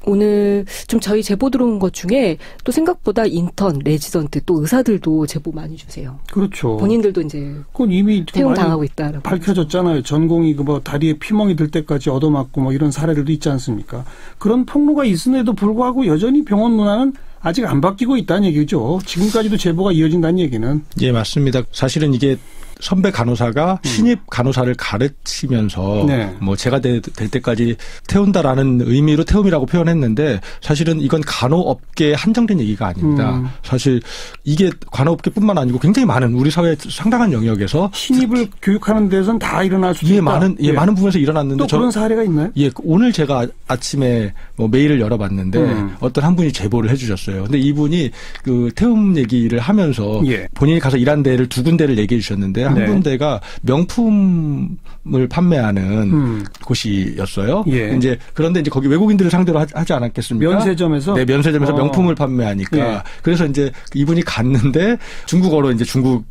오늘 좀 저희 제보 들어온 것 중에 또 생각보다 인턴, 레지던트 또 의사들도 제보 많이 주세요. 그렇죠. 본인들도 이제 그건 이미 태움 당하고 있다라고 밝혀졌잖아요. 전공이 뭐 다리에 피멍이 들 때까지 얻어맞고 뭐 이런 사례들도 있지 않습니까? 그런 폭로가 있음에도 불구하고 여전히 병원 문화는 아직 안 바뀌고 있다는 얘기죠. 지금까지도 제보가 이어진다는 얘기는. 예, 맞습니다. 사실은 이게 선배 간호사가 신입 간호사를 가르치면서 뭐 제가 될 때까지 태운다라는 의미로 태움이라고 표현했는데 사실은 이건 간호업계에 한정된 얘기가 아닙니다. 사실 이게 간호업계뿐만 아니고 굉장히 많은 우리 사회 상당한 영역에서 신입을 교육하는 데서는 다 일어날 수 있다. 많은 부분에서 일어났는데 또 그런 사례가 있나요? 예, 오늘 제가 아침에 뭐 메일을 열어봤는데 어떤 한 분이 제보를 해주셨어요. 근데 이분이 그 태움 얘기를 하면서 본인이 가서 일한 데를 두 군데를 얘기해 주셨는데 한 군데가 명품을 판매하는 곳이었어요. 이제 그런데 이제 거기 외국인들을 상대로 하지 않았겠습니까? 면세점에서? 네, 면세점에서 명품을 판매하니까. 그래서 이제 이분이 갔는데 중국어로 이제 중국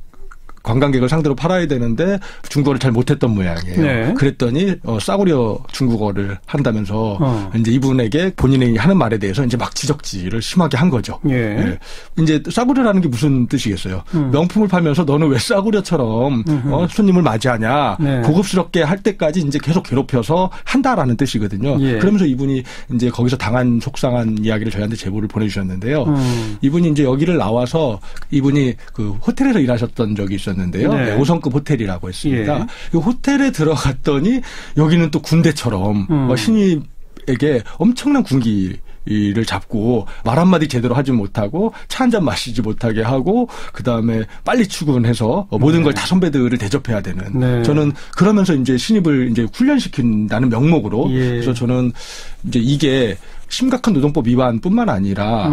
관광객을 상대로 팔아야 되는데 중국어를 잘 못했던 모양이에요. 그랬더니 싸구려 중국어를 한다면서 이제 이분에게 본인이 하는 말에 대해서 이제 막 지적질을 심하게 한 거죠. 이제 싸구려라는 게 무슨 뜻이겠어요? 명품을 팔면서 너는 왜 싸구려처럼 손님을 맞이하냐? 고급스럽게 할 때까지 이제 계속 괴롭혀서 한다라는 뜻이거든요. 그러면서 이분이 이제 거기서 당한 속상한 이야기를 저희한테 제보를 보내주셨는데요. 이분이 이제 여기를 나와서 이분이 그 호텔에서 일하셨던 적이 있었는데요. 5성급 호텔이라고 했습니다. 이 호텔에 들어갔더니 여기는 또 군대처럼 신입에게 엄청난 군기를 잡고 말 한마디 제대로 하지 못하고 차 한잔 마시지 못하게 하고 그다음에 빨리 출근해서 모든 걸 다 선배들을 대접해야 되는. 저는 그러면서 이제 신입을 이제 훈련시킨다는 명목으로 그래서 저는 이제 이게 심각한 노동법 위반뿐만 아니라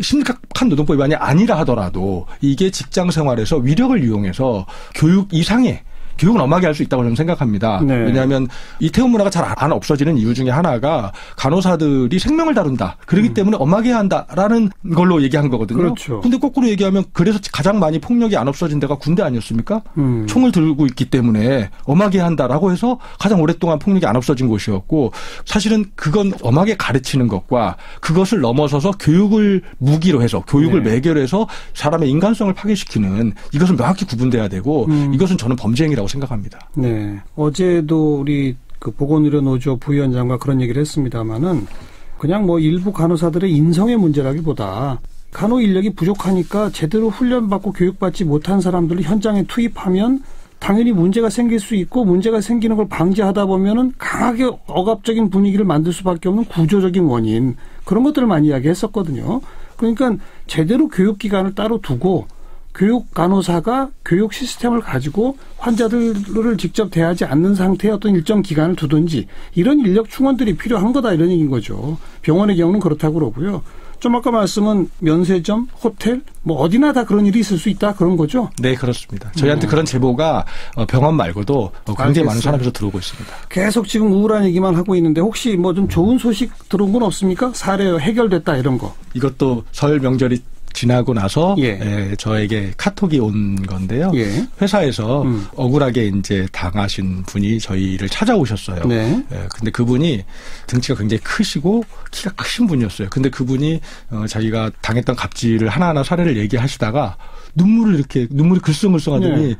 심각한 노동법 위반이 아니라 하더라도 이게 직장 생활에서 위력을 이용해서 교육 이상의 교육은 엄하게 할 수 있다고 저는 생각합니다. 왜냐하면 이 태움 문화가 잘 안 없어지는 이유 중에 하나가 간호사들이 생명을 다룬다. 그렇기 때문에 엄하게 해야 한다라는 걸로 얘기한 거거든요. 그렇죠. 근데 거꾸로 얘기하면 그래서 가장 많이 폭력이 안 없어진 데가 군대 아니었습니까? 총을 들고 있기 때문에 엄하게 한다라고 해서 가장 오랫동안 폭력이 안 없어진 곳이었고 사실은 그건 엄하게 가르치는 것과 그것을 넘어서서 교육을 무기로 해서 교육을 매개로 해서 사람의 인간성을 파괴시키는 이것은 명확히 구분돼야 되고 이것은 저는 범죄행위라고 생각합니다. 네. 어제도 우리 그 보건의료노조 부위원장과 그런 얘기를 했습니다마는 그냥 뭐 일부 간호사들의 인성의 문제라기보다 간호 인력이 부족하니까 제대로 훈련받고 교육받지 못한 사람들을 현장에 투입하면 당연히 문제가 생길 수 있고 문제가 생기는 걸 방지하다 보면은 강하게 억압적인 분위기를 만들 수밖에 없는 구조적인 원인 그런 것들을 많이 이야기했었거든요. 그러니까 제대로 교육기관을 따로 두고 교육 간호사가 교육 시스템을 가지고 환자들을 직접 대하지 않는 상태의 어떤 일정 기간을 두든지 이런 인력 충원들이 필요한 거다 이런 얘기인 거죠. 병원의 경우는 그렇다고 그러고요. 좀 아까 말씀은 면세점, 호텔, 뭐 어디나 다 그런 일이 있을 수 있다 그런 거죠? 네, 그렇습니다. 저희한테 그런 제보가 병원 말고도 굉장히 많은 산업에서 들어오고 있습니다. 계속 지금 우울한 얘기만 하고 있는데 혹시 뭐 좀 좋은 소식 들어온 건 없습니까? 사례 해결됐다 이런 거. 이것도 설 명절이 지나고 나서 저에게 카톡이 온 건데요. 회사에서 억울하게 이제 당하신 분이 저희를 찾아오셨어요. 네. 근데 그분이 등치가 굉장히 크시고 키가 크신 분이었어요. 근데 그분이 자기가 당했던 갑질을 하나하나 사례를 얘기하시다가 눈물이 글썽글썽하더니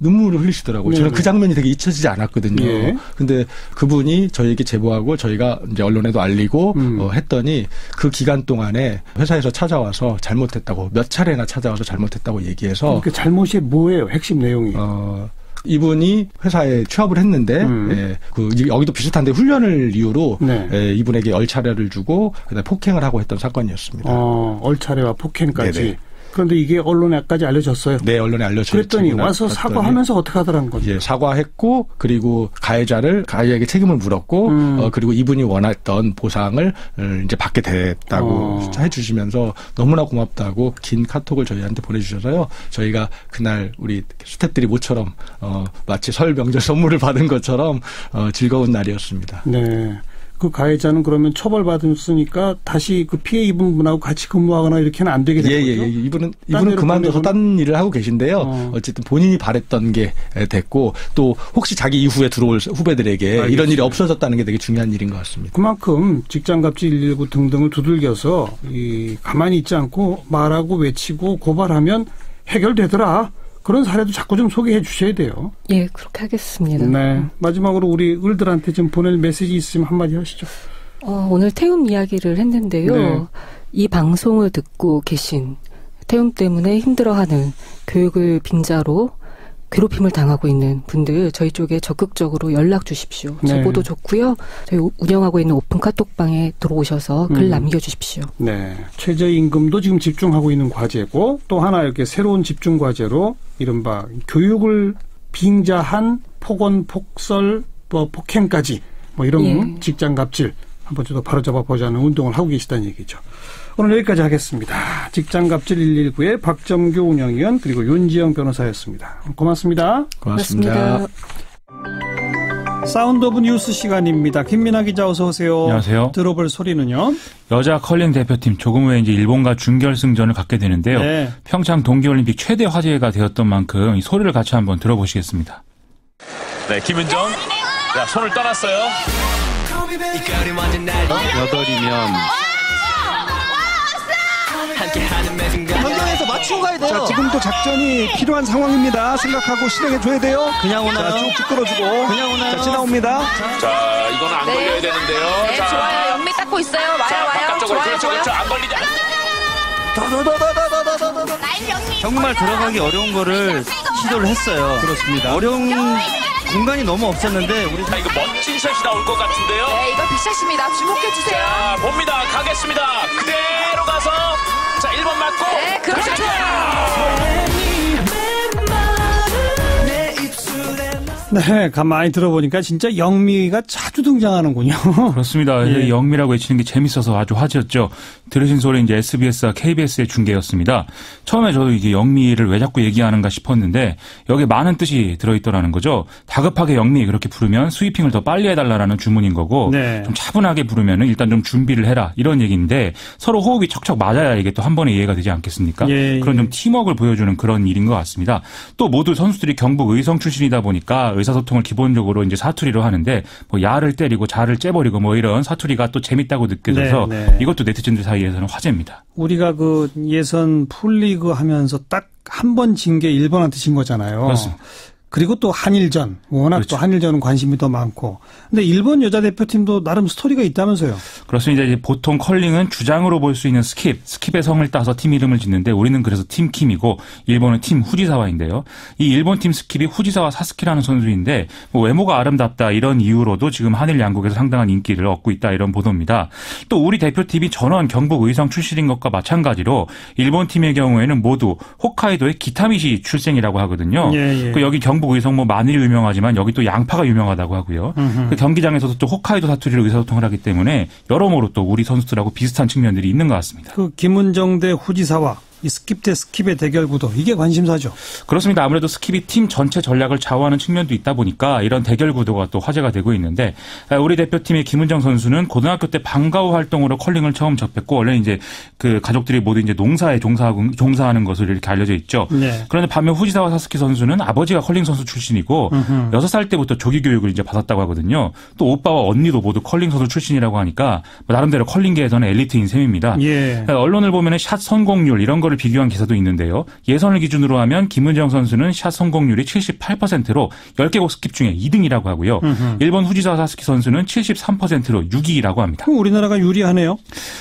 눈물을 흘리시더라고요. 저는 그 장면이 되게 잊혀지지 않았거든요. 근데 그분이 저희에게 제보하고 저희가 이제 언론에도 알리고 했더니 그 기간 동안에 회사에서 찾아와서 잘못했다고 몇 차례나 찾아와서 잘못했다고 얘기해서 그 잘못이 뭐예요? 핵심 내용이? 이분이 회사에 취업을 했는데 여기도 비슷한데 훈련을 이유로 이분에게 얼차려를 주고 그다음에 폭행을 하고 했던 사건이었습니다. 얼차려와 폭행까지. 네네. 그런데 이게 언론에까지 알려졌어요? 네, 언론에 알려졌죠. 그랬더니 와서 사과하면서 어떻게 하더라는 거죠? 예, 사과했고 그리고 가해자에게 책임을 물었고 그리고 이분이 원했던 보상을 이제 받게 됐다고 해주시면서 너무나 고맙다고 긴 카톡을 저희한테 보내주셔서요. 저희가 그날 우리 스태프들이 모처럼 마치 설 명절 선물을 받은 것처럼 즐거운 날이었습니다. 네. 그 가해자는 그러면 처벌받았으니까 다시 그 피해 입은 분하고 같이 근무하거나 이렇게는 안 되게 된 거죠? 이분은 그만둬서 딴 일을 하고 계신데요. 어쨌든 본인이 바랬던 게 됐고 또 혹시 자기 이후에 들어올 후배들에게 알겠습니다. 이런 일이 없어졌다는 게 되게 중요한 일인 것 같습니다. 그만큼 직장갑질 119 등등을 두들겨서 가만히 있지 않고 말하고 외치고 고발하면 해결되더라. 그런 사례도 자꾸 좀 소개해 주셔야 돼요. 예, 그렇게 하겠습니다. 네. 마지막으로 우리 을들한테 좀 보낼 메시지 있으면 한마디 하시죠. 오늘 태움 이야기를 했는데요. 네. 이 방송을 듣고 계신 태움 때문에 힘들어하는 교육을 빙자로 괴롭힘을 당하고 있는 분들 저희 쪽에 적극적으로 연락 주십시오. 제보도 좋고요. 저희 운영하고 있는 오픈 카톡방에 들어오셔서 글 남겨주십시오. 네, 최저임금도 지금 집중하고 있는 과제고 또 하나 이렇게 새로운 집중 과제로 이른바 교육을 빙자한 폭언, 폭설, 폭행까지 이런 직장 갑질 한번 좀 더 바로잡아 보자는 운동을 하고 계시다는 얘기죠. 오늘 여기까지 하겠습니다. 직장갑질 119의 박점규 운영위원 그리고 윤지영 변호사였습니다. 고맙습니다. 고맙습니다. 사운드 오브 뉴스 시간입니다. 김민아 기자 어서 오세요. 안녕하세요. 들어볼 소리는요. 여자 컬링 대표팀 조금 후에 이제 일본과 준결승전을 갖게 되는데요. 네. 평창 동계올림픽 최대 화제가 되었던 만큼 이 소리를 같이 한번 들어보시겠습니다. 네, 김은정. 자, 손을 떠났어요. 8이면 현장에서 맞추고 가야 돼요. 자, 지금도 작전이 필요한 상황입니다. 생각하고 실행해줘야 돼요. 그냥 오나요? 자, 쭉쭉 끌어주고. 그냥 오나요? 자, 지나옵니다. 자, 이거는 안 걸려야 되는데요. 네, 자, 좋아요. 영미 닦고 있어요. 와요. 바깥쪽으로 좋아요. 그렇죠. 안 걸리지 않 정말 들어가기 어려운 거를 시도를 했어요. 그렇습니다. 어려운 공간이 너무 없었는데 우리 이거 멋진 샷이 나올 것 같은데요. 네, 이거 빅샷입니다. 주목해주세요. 자, 봅니다. 가겠습니다. 그대로 가서 자, 1번 맞고. 네, 그렇죠. 네, 가만히 들어보니까 진짜 영미가 자주 등장하는군요. 그렇습니다. 예. 영미라고 외치는 게 재밌어서 아주 화제였죠. 들으신 소리 이제 SBS와 KBS의 중계였습니다. 처음에 저도 이게 영미를 왜 자꾸 얘기하는가 싶었는데 여기에 많은 뜻이 들어있더라는 거죠. 다급하게 영미 그렇게 부르면 스위핑을 더 빨리 해달라는 주문인 거고 네. 좀 차분하게 부르면 일단 좀 준비를 해라 이런 얘기인데 서로 호흡이 척척 맞아야 이게 또 한 번에 이해가 되지 않겠습니까? 그런 좀 팀워크를 보여주는 그런 일인 것 같습니다. 또 모두 선수들이 경북 의성 출신이다 보니까 의사소통을 기본적으로 이제 사투리로 하는데 뭐 야를 때리고 자를 째버리고 뭐 이런 사투리가 또 재밌다고 느껴져서 네. 이것도 네티즌들 사이에서는 화제입니다. 우리가 그 예선 풀리그 하면서 딱 한 번 진 게 일본한테 진 거잖아요. 그렇습니다. 그리고 또 한일전, 워낙 그렇죠. 또 한일전은 관심이 더 많고. 근데 일본 여자 대표팀도 나름 스토리가 있다면서요? 그렇습니다. 이제 보통 컬링은 주장으로 볼 수 있는 스킵의 성을 따서 팀 이름을 짓는데 우리는 그래서 팀 킴이고 일본은 팀 후지사와인데요. 이 일본 팀 스킵이 후지사와 사스키라는 선수인데 뭐 외모가 아름답다 이런 이유로도 지금 한일 양국에서 상당한 인기를 얻고 있다 이런 보도입니다. 또 우리 대표팀이 전원 경북 의성 출신인 것과 마찬가지로 일본 팀의 경우에는 모두 홋카이도의 기타미시 출생이라고 하거든요. 예. 그 여기 경북 의성 뭐 마늘이 유명하지만 여기 또 양파가 유명하다고 하고요. 그 경기장에서도 또 홋카이도 사투리로 의사소통을 하기 때문에 여러모로 또 우리 선수들하고 비슷한 측면들이 있는 것 같습니다. 그 김은정 대 후지사와 이 스킵 대 스킵의 대결 구도 이게 관심사죠. 그렇습니다. 아무래도 스킵이 팀 전체 전략을 좌우하는 측면도 있다 보니까 이런 대결 구도가 또 화제가 되고 있는데 우리 대표팀의 김은정 선수는 고등학교 때 방과후 활동으로 컬링을 처음 접했고 원래 이제 그 가족들이 모두 이제 농사에 종사하는 것으로 이렇게 알려져 있죠. 네. 그런데 반면 후지사와 사스키 선수는 아버지가 컬링 선수 출신이고 6살 때부터 조기 교육을 이제 받았다고 하거든요. 또 오빠와 언니도 모두 컬링 선수 출신이라고 하니까 나름대로 컬링계에서는 엘리트인 셈입니다. 예. 언론을 보면은 샷 성공률 이런 걸 비교한 기사도 있는데요. 예선을 기준으로 하면 김은정 선수는 샷 성공률이 78%로 10개국 스킵 중에 2등이라고 하고요. 일본 후지사 사스키 선수는 73%로 6위라고 합니다. 우리나라가 유리하네요.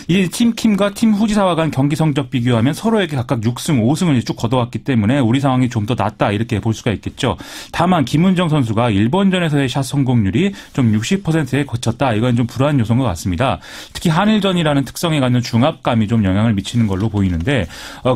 이 팀 킴과 팀 후지사와 간 경기 성적 비교하면 서로에게 각각 6승, 5승을 쭉 거둬왔기 때문에 우리 상황이 좀 더 낫다 이렇게 볼 수가 있겠죠. 다만 김은정 선수가 일본전에서의 샷 성공률이 좀 60%에 거쳤다. 이건 좀 불안한 요소인 것 같습니다. 특히 한일전이라는 특성에 갖는 중압감이 좀 영향을 미치는 걸로 보이는데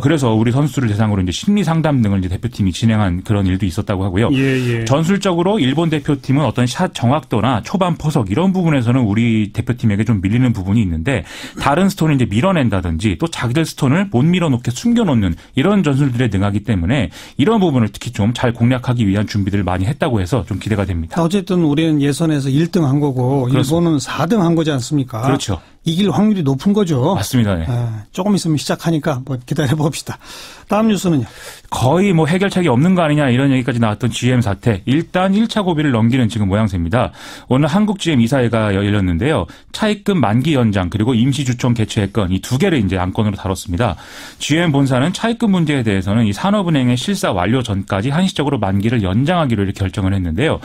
그래서 우리 선수들을 대상으로 이제 심리 상담 등을 이제 대표팀이 진행한 그런 일도 있었다고 하고요. 예. 전술적으로 일본 대표팀은 어떤 샷 정확도나 초반 포석 이런 부분에서는 우리 대표팀에게 좀 밀리는 부분이 있는데 다른 스톤을 이제 밀어낸다든지 또 자기들 스톤을 못 밀어놓게 숨겨놓는 이런 전술들에 능하기 때문에 이런 부분을 특히 좀 잘 공략하기 위한 준비들을 많이 했다고 해서 좀 기대가 됩니다. 어쨌든 우리는 예선에서 1등 한 거고 그렇습니다. 일본은 4등 한 거지 않습니까? 그렇죠. 이길 확률이 높은 거죠. 맞습니다. 네. 조금 있으면 시작하니까 뭐 기다려 봅시다. 다음 뉴스는요. 거의 뭐 해결책이 없는 거 아니냐 이런 얘기까지 나왔던 GM 사태. 일단 1차 고비를 넘기는 지금 모양새입니다. 오늘 한국 GM 이사회가 열렸는데요. 차입금 만기 연장 그리고 임시주총 개최 건 이 두 개를 이제 안건으로 다뤘습니다. GM 본사는 차입금 문제에 대해서는 이 산업은행의 실사 완료 전까지 한시적으로 만기를 연장하기로 이렇게 결정을 했는데요.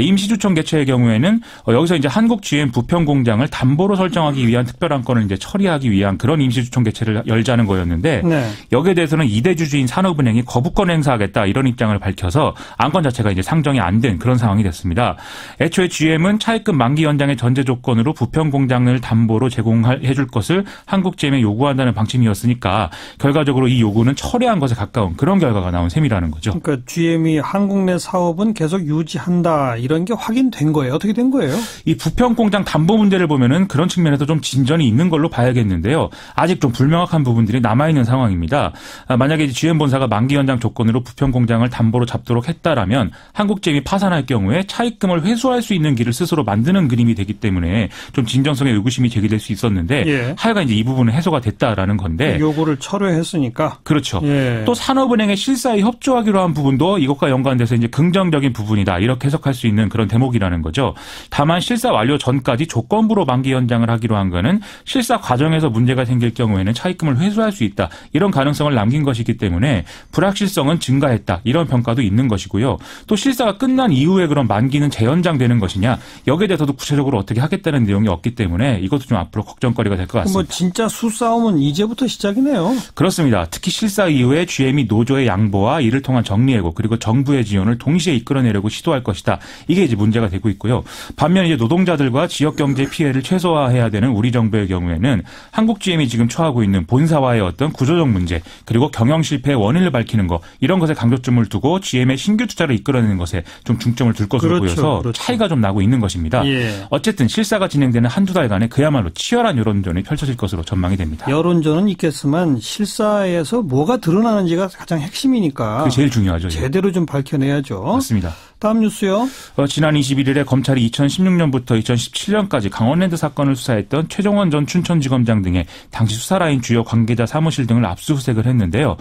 임시주총 개최의 경우에는 여기서 이제 한국 GM 부평 공장을 담보로 설정하기 위한 특별 안건을 이제 처리하기 위한 그런 임시주총 개최를 열자는 거였는데 네. 여기에 대해서는 이대주주인 산업은행이 거부권 행사하겠다 이런 입장을 밝혀서 안건 자체가 이제 상정이 안 된 그런 상황이 됐습니다. 애초에 GM은 차입금 만기 연장의 전제 조건으로 부평 공장을 담보로 제공해 줄 것을 한국 GM에 요구한다는 방침이었으니까 결과적으로 이 요구는 철회한 것에 가까운 그런 결과가 나온 셈이라는 거죠. 그러니까 GM이 한국 내 사업은 계속 유지한다 이런 게 확인된 거예요. 어떻게 된 거예요? 이 부평 공장 담보 문제를 보면은 그런 측면에서 좀 진전이 있는 걸로 봐야겠는데요. 아직 좀 불명확한 부분들이 남아있는 상황입니다. 만약에 GM 본사가 만기 연장 조건으로 부평 공장을 담보로 잡도록 했다라면 한국 GM이 파산할 경우에 차입금을 회수할 수 있는 길을 스스로 만드는 그림이 되기 때문에 좀 진정성의 의구심이 제기될 수 있었는데 예. 하여간 이제 이 부분은 해소가 됐다라는 건데 요구를 철회했으니까 그렇죠. 예. 또 산업은행의 실사에 협조하기로 한 부분도 이것과 연관돼서 이제 긍정적인 부분이다 이렇게 해석할 수 있는 그런 대목이라는 거죠. 다만 실사 완료 전까지 조건부로 만기 연장을 하기로 한 거는 실사 과정에서 문제가 생길 경우에는 차입금을 회수할 수 있다 이런 가능성을 남긴 것이기 때문에 불확실성은 증가했다 이런 평가도 있는 것이고요. 또 실사가 끝난 이후에 그런 만기는 재연장되는 것이냐 여기에 대해서도 구체적으로 어떻게 하겠다는 내용이 없기 때문에 이것도 좀 앞으로 걱정거리가 될 것 같습니다. 뭐 진짜 수싸움은 이제부터 시작이네요. 그렇습니다. 특히 실사 이후에 GM이 노조의 양보와 이를 통한 정리해고 그리고 정부의 지원을 동시에 이끌어내려고 시도할 것이다. 이게 이제 문제가 되고 있고요. 반면 이제 노동자들과 지역 경제 피해를 최소화해야 되는 우리 정부의 경우에는 한국 GM이 지금 처하고 있는 본사와의 어떤 구조적 문제 그리고 경영 실패의 원인을 밝히는 것 이런 것에 강조점을 두고 GM의 신규 투자를 이끌어내는 것에 좀 중점을 둘 것으로 보여서 차이가 좀 나고 있는 것입니다. 예. 어쨌든 실사가 진행되는 한두 달간에 그야말로 치열한 여론전이 펼쳐질 것으로 전망이 됩니다. 여론전은 있겠지만 실사에서 뭐가 드러나는지가 가장 핵심이니까 그게 제일 중요하죠. 제대로 좀 밝혀내야죠. 맞습니다. 다음 뉴스요. 지난 21일에 검찰이 2016년부터 2017년까지 강원랜드 사건을 수사했던 최종원 전 춘천지검장 등의 당시 수사라인 주요 관계자 사무실 등을 압수수색을 했는데요.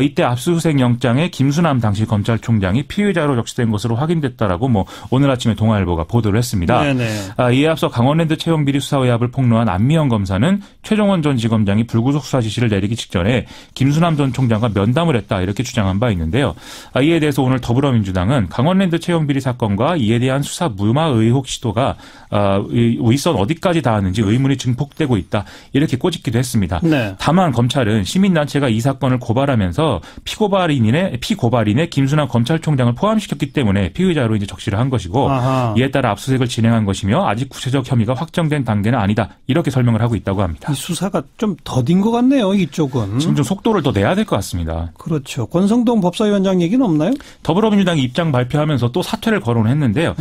이때 압수수색 영장에 김수남 당시 검찰총장이 피의자로 적시된 것으로 확인됐다라고 오늘 아침에 동아일보가 보도를 했습니다. 이에 앞서 강원랜드 채용비리 수사 의혹을 폭로한 안미영 검사는 최종원 전 지검장이 불구속 수사 지시를 내리기 직전에 김수남 전 총장과 면담을 했다 이렇게 주장한 바 있는데요. 이에 대해서 오늘 더불어민주당은 강원랜드 채용비리 사건과 이에 대한 수사 무마 의혹 시도가 윗선 어디까지 닿았는지 의문이 증폭되고 있다 이렇게 꼬집기도 했습니다. 다만 검찰은 시민단체가 이 사건을 고발하면서 피고발인의 김수남 검찰총장을 포함시켰기 때문에 피의자로 이제 적시를 한 것이고 이에 따라 압수수색을 진행한 것이며 아직 구체적 혐의가 확정된 단계는 아니다 이렇게 설명을 하고 있다고 합니다. 이 수사가 좀 더딘 것 같네요. 이쪽은. 지금 좀 속도를 더 내야 될 것 같습니다. 그렇죠. 권성동 법사위원장 얘기는 없나요? 더불어민주당이 입장 발표하면서 또 사퇴를 거론했는데요.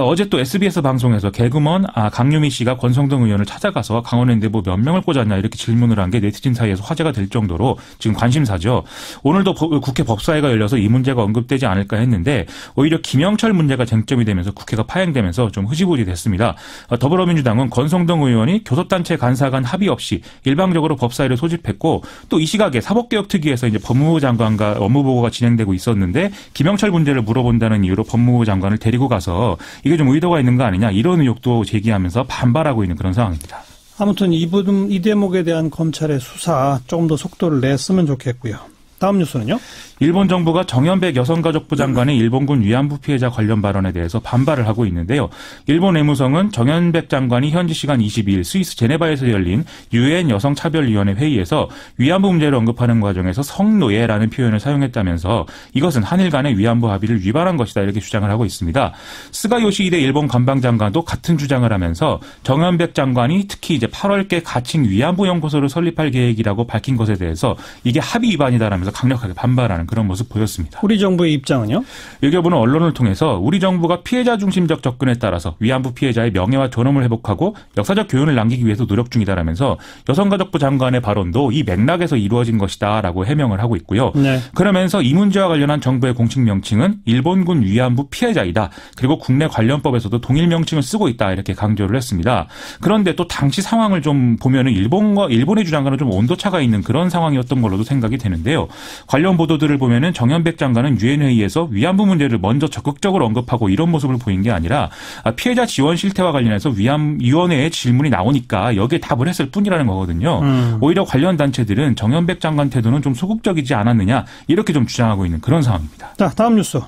어제 또 SBS 방송에서 개그먼 강유미 씨가 권성동 의원을 찾아가서 강원랜드에 몇 명을 꽂았냐 이렇게 질문을 한 게 네티즌 사이에서 화제가 될 정도로 지금 관심사죠. 오늘도 국회 법사위가 열려서 이 문제가 언급되지 않을까 했는데 오히려 김영철 문제가 쟁점이 되면서 국회가 파행되면서 좀 흐지부지 됐습니다. 더불어민주당은 권성동 의원이 교섭단체 간사 간 합의 없이 일방적으로 법사위를 소집했고 또 이 시각에 사법개혁특위에서 이제 법무부 장관과 업무보고가 진행되고 있었는데 김영철 문제를 물어본다는 이유로 법무부 장관을 데리고 가서 이게 좀 의도가 있는 거 아니냐 이런 의혹도 제기하면서 반발하고 있는 그런 상황입니다. 아무튼 이 대목에 대한 검찰의 수사 조금 더 속도를 냈으면 좋겠고요. 다음 뉴스는요? 일본 정부가 정현백 여성가족부 장관의 일본군 위안부 피해자 관련 발언에 대해서 반발을 하고 있는데요. 일본 외무성은 정현백 장관이 현지 시간 22일 스위스 제네바에서 열린 유엔 여성차별위원회 회의에서 위안부 문제를 언급하는 과정에서 성노예라는 표현을 사용했다면서 이것은 한일 간의 위안부 합의를 위반한 것이다 이렇게 주장을 하고 있습니다. 스가 요시히데 일본 관방장관도 같은 주장을 하면서 정현백 장관이 특히 이제 8월께 가칭 위안부 연구소를 설립할 계획이라고 밝힌 것에 대해서 이게 합의 위반이다라면서 강력하게 반발하는 그런 모습 보였습니다. 우리 정부의 입장은요? 외교부는 언론을 통해서 우리 정부가 피해자 중심적 접근에 따라서 위안부 피해자의 명예와 존엄을 회복하고 역사적 교훈을 남기기 위해서 노력 중이다라면서 여성가족부 장관의 발언도 이 맥락에서 이루어진 것이다라고 해명을 하고 있고요. 그러면서 이 문제와 관련한 정부의 공식 명칭은 일본군 위안부 피해자이다. 그리고 국내 관련법에서도 동일 명칭을 쓰고 있다 이렇게 강조를 했습니다. 그런데 또 당시 상황을 좀 보면은 일본의 주장과는 좀 온도차가 있는 그런 상황이었던 걸로도 생각이 되는데요. 관련 보도들을 보면은 정현백 장관은 유엔 회의에서 위안부 문제를 먼저 적극적으로 언급하고 이런 모습을 보인 게 아니라 피해자 지원 실태와 관련해서 위원회에 질문이 나오니까 여기에 답을 했을 뿐이라는 거거든요. 오히려 관련 단체들은 정현백 장관 태도는 좀 소극적이지 않았느냐 이렇게 좀 주장하고 있는 그런 상황입니다. 자, 다음 뉴스.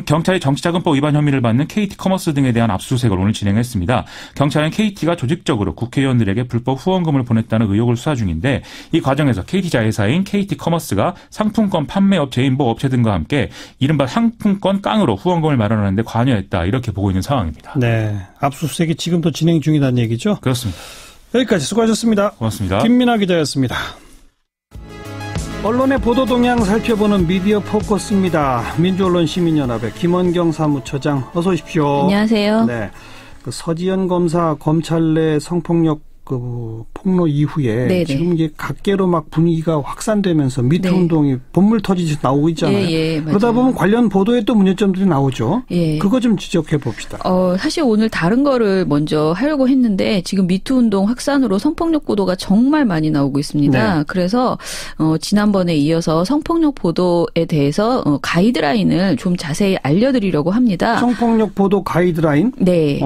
경찰이 정치자금법 위반 혐의를 받는 KT 커머스 등에 대한 압수수색을 오늘 진행했습니다. 경찰은 KT가 조직적으로 국회의원들에게 불법 후원금을 보냈다는 의혹을 수사 중인데 이 과정에서 KT 자회사인 KT 커머스가 상품권 판매업체인 모 업체 등과 함께 이른바 상품권 깡으로 후원금을 마련하는 데 관여했다 이렇게 보고 있는 상황입니다. 네, 압수수색이 지금도 진행 중이라는 얘기죠? 그렇습니다. 여기까지 수고하셨습니다. 고맙습니다. 김민아 기자였습니다. 언론의 보도 동향 살펴보는 미디어 포커스입니다. 민주언론시민연합의 김원경 사무처장 어서 오십시오. 안녕하세요. 네, 서지현 검사 검찰 내 성폭력 폭로 이후에 네네. 지금 이게 각계로 막 분위기가 확산되면서 미투 네. 운동이 본물 터지듯이 나오고 있잖아요. 예, 그러다 보면 관련 보도에 또 문제점들이 나오죠. 예. 그거 좀 지적해 봅시다. 사실 오늘 다른 거를 먼저 하려고 했는데 지금 미투 운동 확산으로 성폭력 보도가 정말 많이 나오고 있습니다. 네. 그래서 지난번에 이어서 성폭력 보도에 대해서 가이드라인을 좀 자세히 알려드리려고 합니다. 성폭력 보도 가이드라인? 네.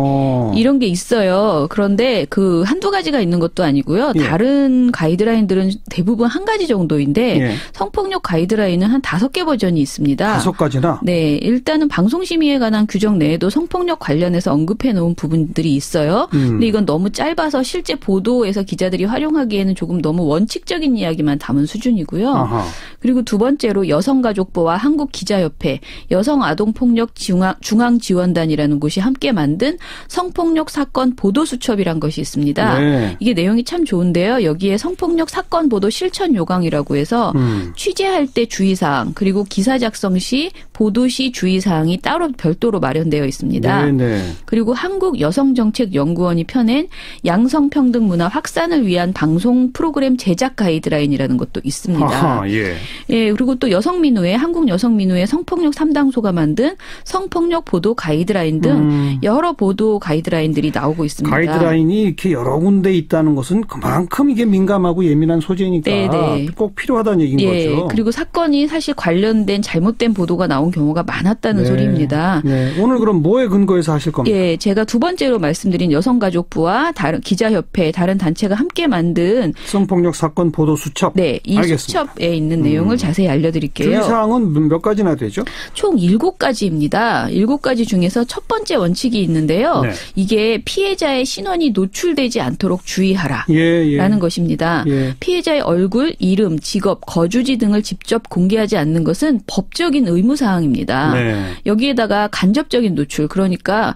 이런 게 있어요. 그런데 한두 가지가 있는 것도 아니고요. 예. 다른 가이드라인들은 대부분 한 가지 정도인데 예. 성폭력 가이드라인은 한 5개 버전이 있습니다. 5가지나? 네. 일단은 방송심의에 관한 규정 내에도 성폭력 관련해서 언급해 놓은 부분들이 있어요. 근데 이건 너무 짧아서 실제 보도에서 기자들이 활용하기에는 조금 너무 원칙적인 이야기만 담은 수준이고요. 아하. 그리고 두 번째로 여성가족부와 한국기자협회, 여성아동폭력 중앙지원단이라는 곳이 함께 만든 성폭력 사건 보도수첩이란 것이 있습니다. 네. 네. 이게 내용이 참 좋은데요. 여기에 성폭력 사건 보도 실천 요강이라고 해서 취재할 때 주의사항 그리고 기사 작성 시 보도 시 주의사항이 따로 별도로 마련되어 있습니다. 네네. 그리고 한국여성정책연구원이 펴낸 양성평등 문화 확산을 위한 방송 프로그램 제작 가이드라인이라는 것도 있습니다. 아하, 예. 예, 그리고 또 여성민우회, 한국여성민우회 성폭력 3당소가 만든 성폭력 보도 가이드라인 등 여러 보도 가이드라인들이 나오고 있습니다. 가이드라인이 이렇게 여러 군데 있다는 것은 그만큼 이게 민감하고 예민한 소재니까 네네. 꼭 필요하다는 얘기인 예, 거죠. 그리고 사건이 사실 관련된 잘못된 보도가 나온 경우가 많았다는 네. 소리입니다. 네. 오늘 그럼 뭐에 근거해서 하실 겁니까? 예, 제가 두 번째로 말씀드린 여성가족부와 다른 기자협회, 다른 단체가 함께 만든 성폭력 사건 보도 수첩. 네, 이 알겠습니다. 수첩에 있는 내용을 자세히 알려드릴게요. 주의사항은 몇 가지나 되죠? 총 7가지입니다. 7가지 중에서 첫 번째 원칙이 있는데요. 네. 이게 피해자의 신원이 노출되지 않도록 주의하라라는 것입니다. 예. 피해자의 얼굴, 이름, 직업, 거주지 등을 직접 공개하지 않는 것은 법적인 의무사항입니다. 네. 여기에다가 간접적인 노출, 그러니까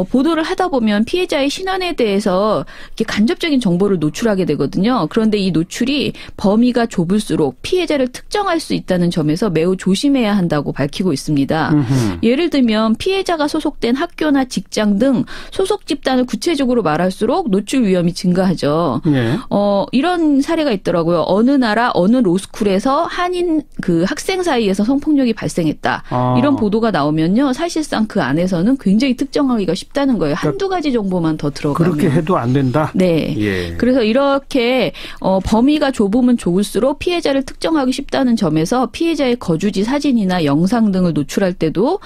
보도를 하다 보면 피해자의 신원에 대해서 이렇게 간접적인 정보를 노출하게 되거든요. 그런데 이 노출이 범위가 좁을수록 피해자를 특정할 수 있다는 점에서 매우 조심해야 한다고 밝히고 있습니다. 예를 들면 피해자가 소속된 학교나 직장 등 소속 집단을 구체적으로 말할수록 노출 위험이 증가하죠. 네. 이런 사례가 있더라고요. 어느 나라 어느 로스쿨에서 한인 그 학생 사이에서 성폭력이 발생했다. 이런 보도가 나오면요. 사실상 그 안에서는 굉장히 특정하기가 쉽다는 거예요. 한두 가지 정보만 더 들어가면. 그렇게 해도 안 된다? 네. 예. 그래서 이렇게 범위가 좁으면 좁을수록 피해자를 특정하기 쉽다는 점에서 피해자의 거주지 사진이나 영상 등을 노출할 때도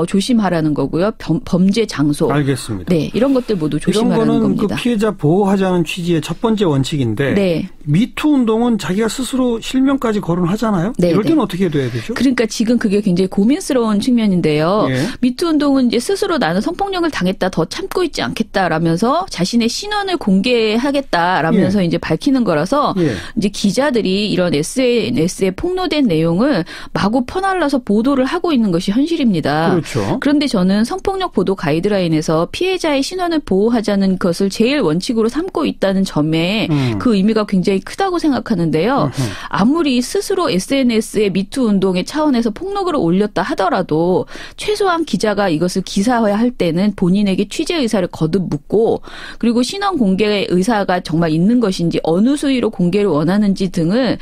조심하라는 거고요. 범죄 장소. 알겠습니다. 네. 이런 것들 모두 조심하라는 겁니다. 이런 거는 그 피해자 보호하자는 취지의 첫 번째 원칙인데 네. 미투 운동은 자기가 스스로 실명까지 거론하잖아요. 네, 이럴 때는 네. 어떻게 돼야 되죠? 그러니까 지금 그게 굉장히 고민스러운 측면인데요. 예. 미투 운동은 이제 스스로 나는 성폭력을 당했다, 더 참고 있지 않겠다라면서 자신의 신원을 공개하겠다라면서 예. 이제 밝히는 거라서 예. 이제 기자들이 이런 SNS에 폭로된 내용을 마구 퍼날라서 보도를 하고 있는 것이 현실입니다. 그렇죠. 그런데 저는 성폭력 보도 가이드라인에서 피해자의 신원을 보호하자는 것을 제일 원칙으로 삼고 있다는 점에 그 의미가 굉장히 크다고 생각하는데요. 아무리 스스로 SNS에 미투 운동의 차원에서 폭로글을 올렸다 하더라도 최소한 기자가 이것을 기사화할 때는 본인에게 취재 의사를 거듭 묻고 그리고 신원 공개 의사가 정말 있는 것인지 어느 수위로 공개를 원하는지 등을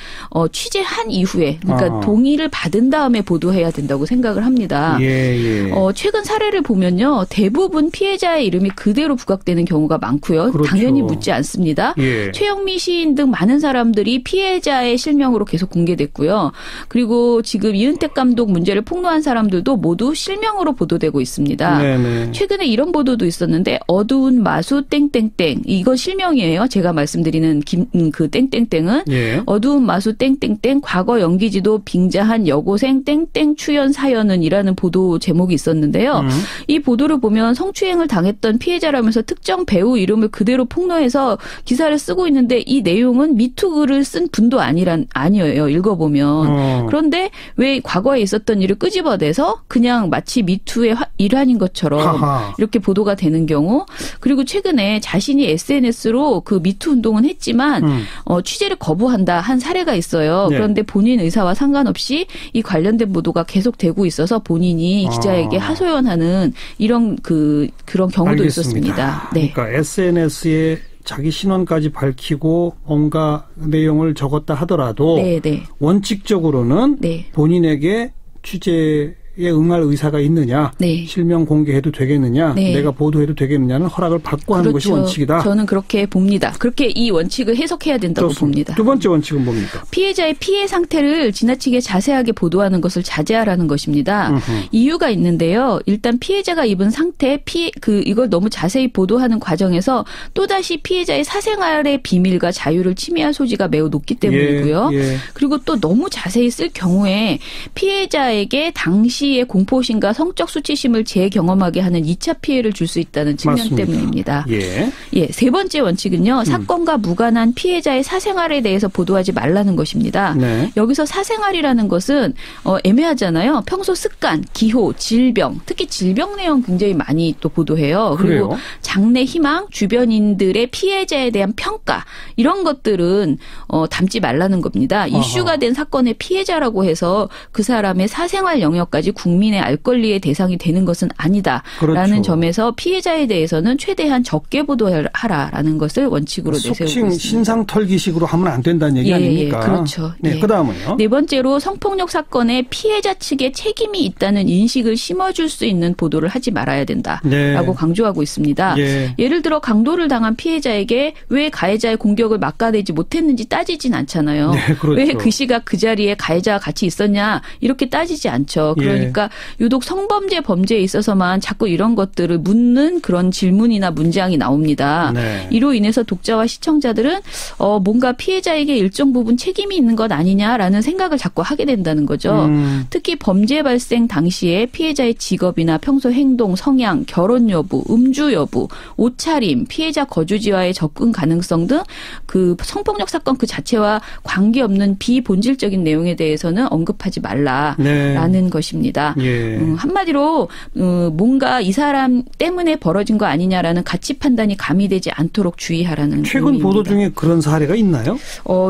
취재한 이후에 그러니까 동의를 받은 다음에 보도해야 된다고 생각을 합니다. 예. 최근 사례를 보면요. 대부분 피해자의 이름이 그대로 부각되는 경우가 많고요. 그렇죠. 당연히 묻지 않습니다. 예. 최영미 시인 등 많은 사람들이 피해자의 실명으로 계속 공개됐고요. 그리고 지금 이은택 감독 문제를 폭로한 사람들도 모두 실명으로 보도되고 있습니다. 네네. 최근에 이런 보도도 있었는데 어두운 마수 땡땡땡 이거 실명이에요. 제가 말씀드리는 그 땡땡땡은 예. 어두운 마수 땡땡땡 과거 연기지도 빙자한 여고생 땡땡 추연 사연은 이라는 보도 제목이 있었는데요. 이 보도를 보면 성추행을 당했던 피해자라면서 특정 배우 이름을 그대로 폭로해서 기사를 쓰고 있는데 이 내용은 미투 글을 쓴 분도 아니에요. 읽어보면. 그런데 왜 과거에 있었던 일을 끄집어내서 그냥 마치 미투의 일환인 것처럼 하하. 이렇게 보도가 되는 경우 그리고 최근에 자신이 SNS로 그 미투 운동은 했지만 취재를 거부한다 한 사례가 있어요. 네. 그런데 본인 의사와 상관없이 이 관련된 보도가 계속되고 있어서 본인이 기자에게 하소연하는 이런 그런 경우도 알겠습니다. 있었습니다. 네. 그러니까 SNS에 자기 신원까지 밝히고 뭔가 내용을 적었다 하더라도 네네. 원칙적으로는 네. 본인에게 취재에 응할 의사가 있느냐 네. 실명 공개해도 되겠느냐 네. 내가 보도해도 되겠느냐는 허락을 받고 하는 것이 원칙이다. 저는 그렇게 봅니다. 그렇게 이 원칙을 해석해야 된다고 봅니다. 두 번째 원칙은 뭡니까? 피해자의 피해 상태를 지나치게 자세하게 보도하는 것을 자제하라는 것입니다. 이유가 있는데요. 일단 피해자가 입은 상태, 이걸 너무 자세히 보도하는 과정에서 또다시 피해자의 사생활의 비밀과 자유를 침해할 소지가 매우 높기 때문이고요. 예. 그리고 또 너무 자세히 쓸 경우에 피해자에게 당시 의 공포심과 성적 수치심을 재경험하게 하는 2차 피해를 줄 수 있다는 측면 맞습니다. 때문입니다. 예, 세 번째 원칙은요. 사건과 무관한 피해자의 사생활에 대해서 보도하지 말라는 것입니다. 네. 여기서 사생활이라는 것은 애매하잖아요. 평소 습관, 기호, 질병, 특히 질병 내용 굉장히 많이 또 보도해요. 그리고 그래요? 장래 희망, 주변인들의 피해자에 대한 평가 이런 것들은 담지 말라는 겁니다. 이슈가 된 사건의 피해자라고 해서 그 사람의 사생활 영역까지 국민의 알 권리의 대상이 되는 것은 아니다라는 그렇죠. 점에서 피해자에 대해서는 최대한 적게 보도하라라는 것을 원칙으로 내세우고 있습니다. 신상 털기식으로 하면 안 된다는 얘기 아닙니까? 그렇죠. 네, 그다음은요. 네 번째로 성폭력 사건에 피해자 측에 책임이 있다는 인식을 심어줄 수 있는 보도를 하지 말아야 된다라고 강조하고 있습니다. 예를 들어 강도를 당한 피해자에게 왜 가해자의 공격을 막아내지 못했는지 따지진 않잖아요. 그렇죠. 왜 그 시각 그 자리에 가해자가 같이 있었냐 이렇게 따지지 않죠. 그러니까 유독 성범죄 범죄에 있어서만 자꾸 이런 것들을 묻는 그런 질문이나 문장이 나옵니다. 이로 인해서 독자와 시청자들은 뭔가 피해자에게 일정 부분 책임이 있는 것 아니냐라는 생각을 자꾸 하게 된다는 거죠. 특히 범죄 발생 당시에 피해자의 직업이나 평소 행동, 성향, 결혼 여부, 음주 여부, 옷차림, 피해자 거주지와의 접근 가능성 등 그 성폭력 사건 그 자체와 관계없는 비본질적인 내용에 대해서는 언급하지 말라라는 것입니다. 한마디로 뭔가 이 사람 때문에 벌어진 거 아니냐라는 가치 판단이 가미되지 않도록 주의하라는 최근 의미입니다. 보도 중에 그런 사례가 있나요?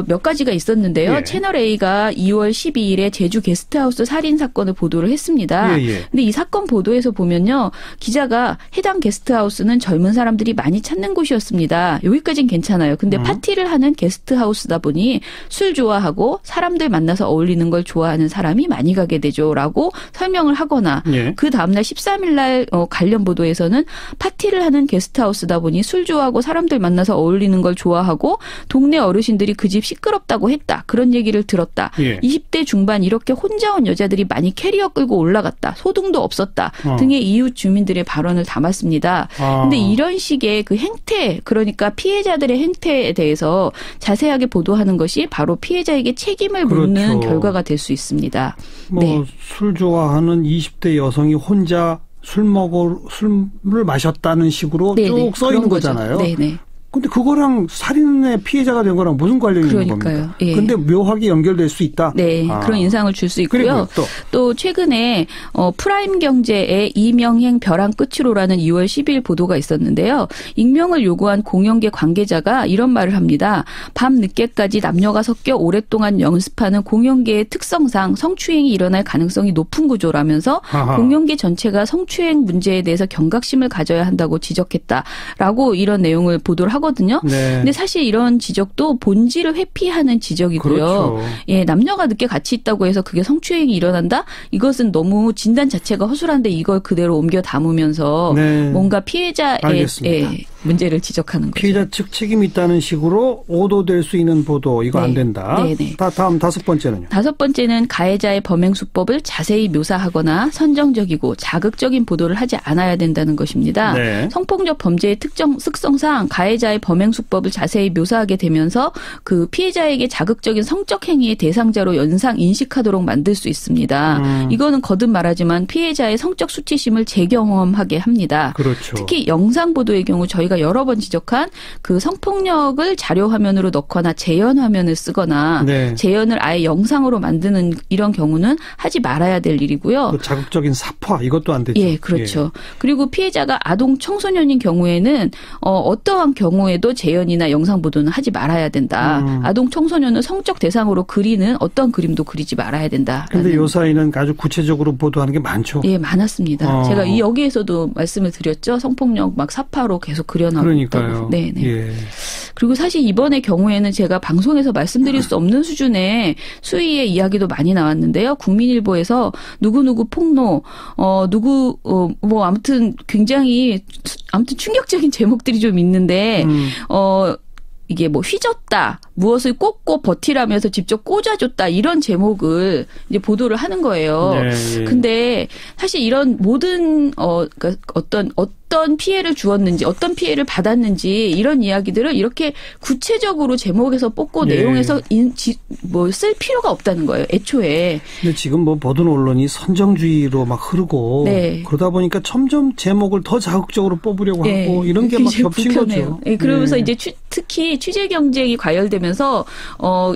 몇 가지가 있었는데요. 채널A가 2월 12일에 제주 게스트하우스 살인 사건을 보도를 했습니다. 근데 이 사건 보도에서 보면요. 기자가 해당 게스트하우스는 젊은 사람들이 많이 찾는 곳이었습니다. 여기까지는 괜찮아요. 근데 파티를 하는 게스트하우스다 보니 술 좋아하고 사람들 만나서 어울리는 걸 좋아하는 사람이 많이 가게 되죠. 라고 설명을 하거나 그 다음날 13일 날 관련 보도에서는 파티를 하는 게스트하우스다 보니 술 좋아하고 사람들 만나서 어울리는 걸 좋아하고 동네 어르신들이 그 집 시끄럽다고 했다. 그런 얘기를 들었다. 20대 중반 이렇게 혼자 온 여자들이 많이 캐리어 끌고 올라갔다. 소등도 없었다. 등의 이웃 주민들의 발언을 담았습니다. 근데 이런 식의 그 행태, 그러니까 피해자들의 행태에 대해서 자세하게 보도하는 것이 바로 피해자에게 책임을 묻는 결과가 될 수 있습니다. 술 좋아하는 20대 여성이 혼자 술을 마셨다는 식으로 쭉 써 있는 거잖아요. 네네. 근데 그거랑 살인의 피해자가 된 거랑 무슨 관련이 있는 겁니까? 근데 묘하게 연결될 수 있다? 그런 인상을 줄 수 있고요. 또 최근에 프라임 경제의 이명행 벼랑 끝으로라는 2월 10일 보도가 있었는데요. 익명을 요구한 공연계 관계자가 이런 말을 합니다. 밤 늦게까지 남녀가 섞여 오랫동안 연습하는 공연계의 특성상 성추행이 일어날 가능성이 높은 구조라면서 공연계 전체가 성추행 문제에 대해서 경각심을 가져야 한다고 지적했다라고 이런 내용을 보도를 하거든요. 근데 사실 이런 지적도 본질을 회피하는 지적이고요. 남녀가 늦게 같이 있다고 해서 그게 성추행이 일어난다? 이것은 너무 진단 자체가 허술한데 이걸 그대로 옮겨 담으면서 뭔가 피해자의 문제를 지적하는 거죠. 피해자 측 책임이 있다는 식으로 오도될 수 있는 보도 이거 안 된다. 다음 다섯 번째는요. 다섯 번째는 가해자의 범행 수법을 자세히 묘사하거나 선정적이고 자극적인 보도를 하지 않아야 된다는 것입니다. 성폭력 범죄의 특성상 가해자의 범행 수법을 자세히 묘사하게 되면서 그 피해자에게 자극적인 성적 행위의 대상자로 연상 인식하도록 만들 수 있습니다. 이거는 거듭 말하지만 피해자의 성적 수치심을 재경험하게 합니다. 특히 영상 보도의 경우 저희가 여러 번 지적한 그 성폭력을 자료 화면으로 넣거나 재현 화면을 쓰거나 재현을 아예 영상으로 만드는 이런 경우는 하지 말아야 될 일이고요. 자극적인 사파 이것도 안 되죠. 그렇죠. 그리고 피해자가 아동 청소년인 경우에는 어떠한 경우에도 재현이나 영상 보도는 하지 말아야 된다. 아동 청소년을 성적 대상으로 그리는 어떤 그림도 그리지 말아야 된다. 그런데 요 사이는 아주 구체적으로 보도하는 게 많죠. 많았습니다. 제가 여기에서도 말씀을 드렸죠. 성폭력 막 사파로 계속 그려나오고 있다고. 그리고 사실 이번의 경우에는 제가 방송에서 말씀드릴 수 없는 수준의 수위의 이야기도 많이 나왔는데요. 국민일보에서 누구누구 폭로, 아무튼 굉장히 충격적인 제목들이 좀 있는데, 이게 뭐 휘졌다, 무엇을 꽂고 버티라면서 직접 꽂아줬다 이런 제목을 이제 보도를 하는 거예요. 근데 사실 이런 모든 그러니까 어떤 피해를 주었는지 어떤 피해를 받았는지 이런 이야기들을 이렇게 구체적으로 제목에서 뽑고 내용에서 쓸 필요가 없다는 거예요. 애초에. 근데 지금 보던 언론이 선정주의로 막 흐르고 그러다 보니까 점점 제목을 더 자극적으로 뽑으려고 하고 이런 게 막 겹친 거죠. 그러면서 이제 특히 취재 경쟁이 과열되면서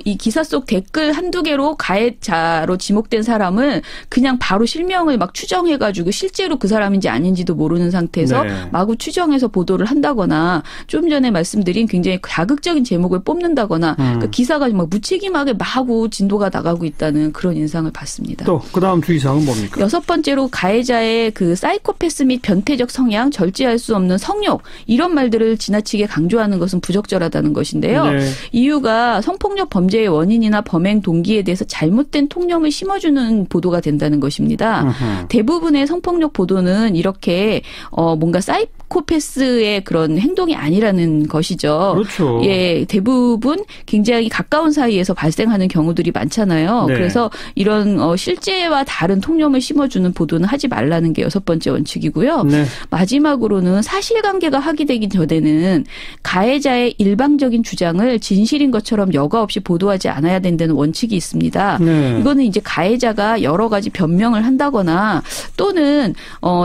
이 기사 속 댓글 한두 개로 가해자로 지목된 사람을 그냥 바로 실명을 막 추정해가지고 실제로 그 사람인지 아닌지도 모르는 상태에서 마구 추정해서 보도를 한다거나 좀 전에 말씀드린 굉장히 자극적인 제목을 뽑는다거나 그 기사가 막 무책임하게 마구 진도가 나가고 있다는 그런 인상을 받습니다. 또 그다음 주의사항은 뭡니까? 6번째로 가해자의 그 사이코패스 및 변태적 성향, 절제할 수 없는 성욕 이런 말들을 지나치게 강조하는 것은 부적절하다는 것인데요. 이유가 성폭력 범죄의 원인이나 범행 동기에 대해서 잘못된 통념을 심어주는 보도가 된다는 것입니다. 대부분의 성폭력 보도는 이렇게 뭔가 사이코패스의 그런 행동이 아니라는 것이죠. 그렇죠. 예, 대부분 굉장히 가까운 사이에서 발생하는 경우들이 많잖아요. 그래서 이런 실제와 다른 통념을 심어주는 보도는 하지 말라는 게 6번째 원칙이고요. 마지막으로는 사실관계가 확인되기 전에는 가해자의 일방적인 주장을 진실인 것처럼 여과 없이 보도하지 않아야 된다는 원칙이 있습니다. 이거는 이제 가해자가 여러 가지 변명을 한다거나 또는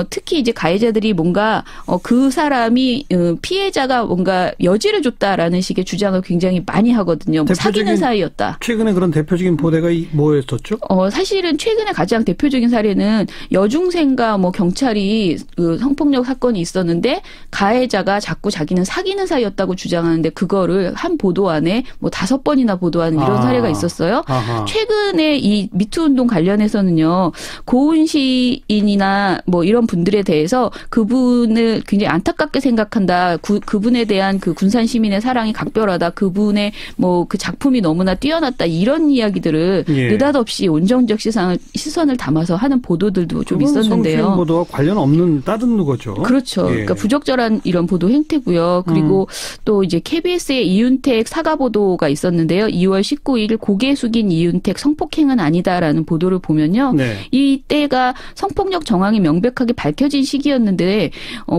특히 이제 가해자들이 뭔가 그 사람이 피해자가 뭔가 여지를 줬다라는 식의 주장을 굉장히 많이 하거든요. 뭐 사귀는 사이였다. 최근에 그런 대표적인 보도가 뭐였었죠? 사실은 최근에 가장 대표적인 사례는 여중생과 뭐 경찰이 그 성폭력 사건이 있었는데 가해자가 자꾸 자기는 사귀는 사이였다고 주장하는데 그거를 한 보도 안에 뭐 5번이나 보도하는 이런 사례가 있었어요. 최근에 이 미투 운동 관련해서는요. 고은 시인이나 뭐 이런 분들에 대해서 그분을 굉장히 안타깝게 생각한다. 그분에 대한 그 군산 시민의 사랑이 각별하다. 그분의 뭐 그 작품이 너무나 뛰어났다. 이런 이야기들을 느닷없이 온정적 시선을 담아서 하는 보도들도 좀 있었는데요. 성추행 보도와 관련 없는 다른 거죠. 그렇죠. 그러니까 부적절한 이런 보도 행태고요. 그리고 또 이제 KBS의 이윤택 사과 보도가 있었는데요. 2월 19일 고개 숙인 이윤택 성폭행은 아니다라는 보도를 보면요. 이때가 성폭력 정황이 명백하게 밝혀진 시기였는데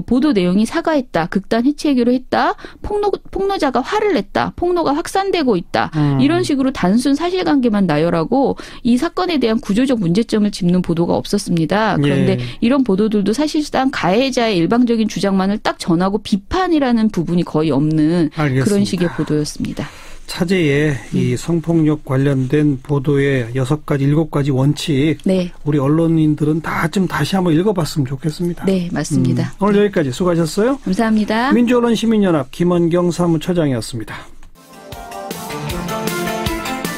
보도 내용이 사과했다. 극단 해체하기로 했다. 폭로자가 화를 냈다. 폭로가 확산되고 있다. 이런 식으로 단순 사실관계만 나열하고 이 사건에 대한 구조적 문제점을 짚는 보도가 없었습니다. 그런데 이런 보도들도 사실상 가해자의 일방적인 주장만을 딱 전하고 비판이라는 부분이 거의 없는 그런 식의 보도였습니다. 차제에 이 성폭력 관련된 보도의 6가지, 7가지 원칙 우리 언론인들은 좀 다시 한번 읽어봤으면 좋겠습니다. 네, 맞습니다. 오늘 여기까지 수고하셨어요. 감사합니다. 민주언론시민연합 김원경 사무처장이었습니다.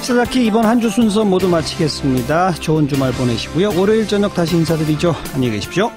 시사키 이번 한 주 순서 모두 마치겠습니다. 좋은 주말 보내시고요. 월요일 저녁 다시 인사드리죠. 안녕히 계십시오.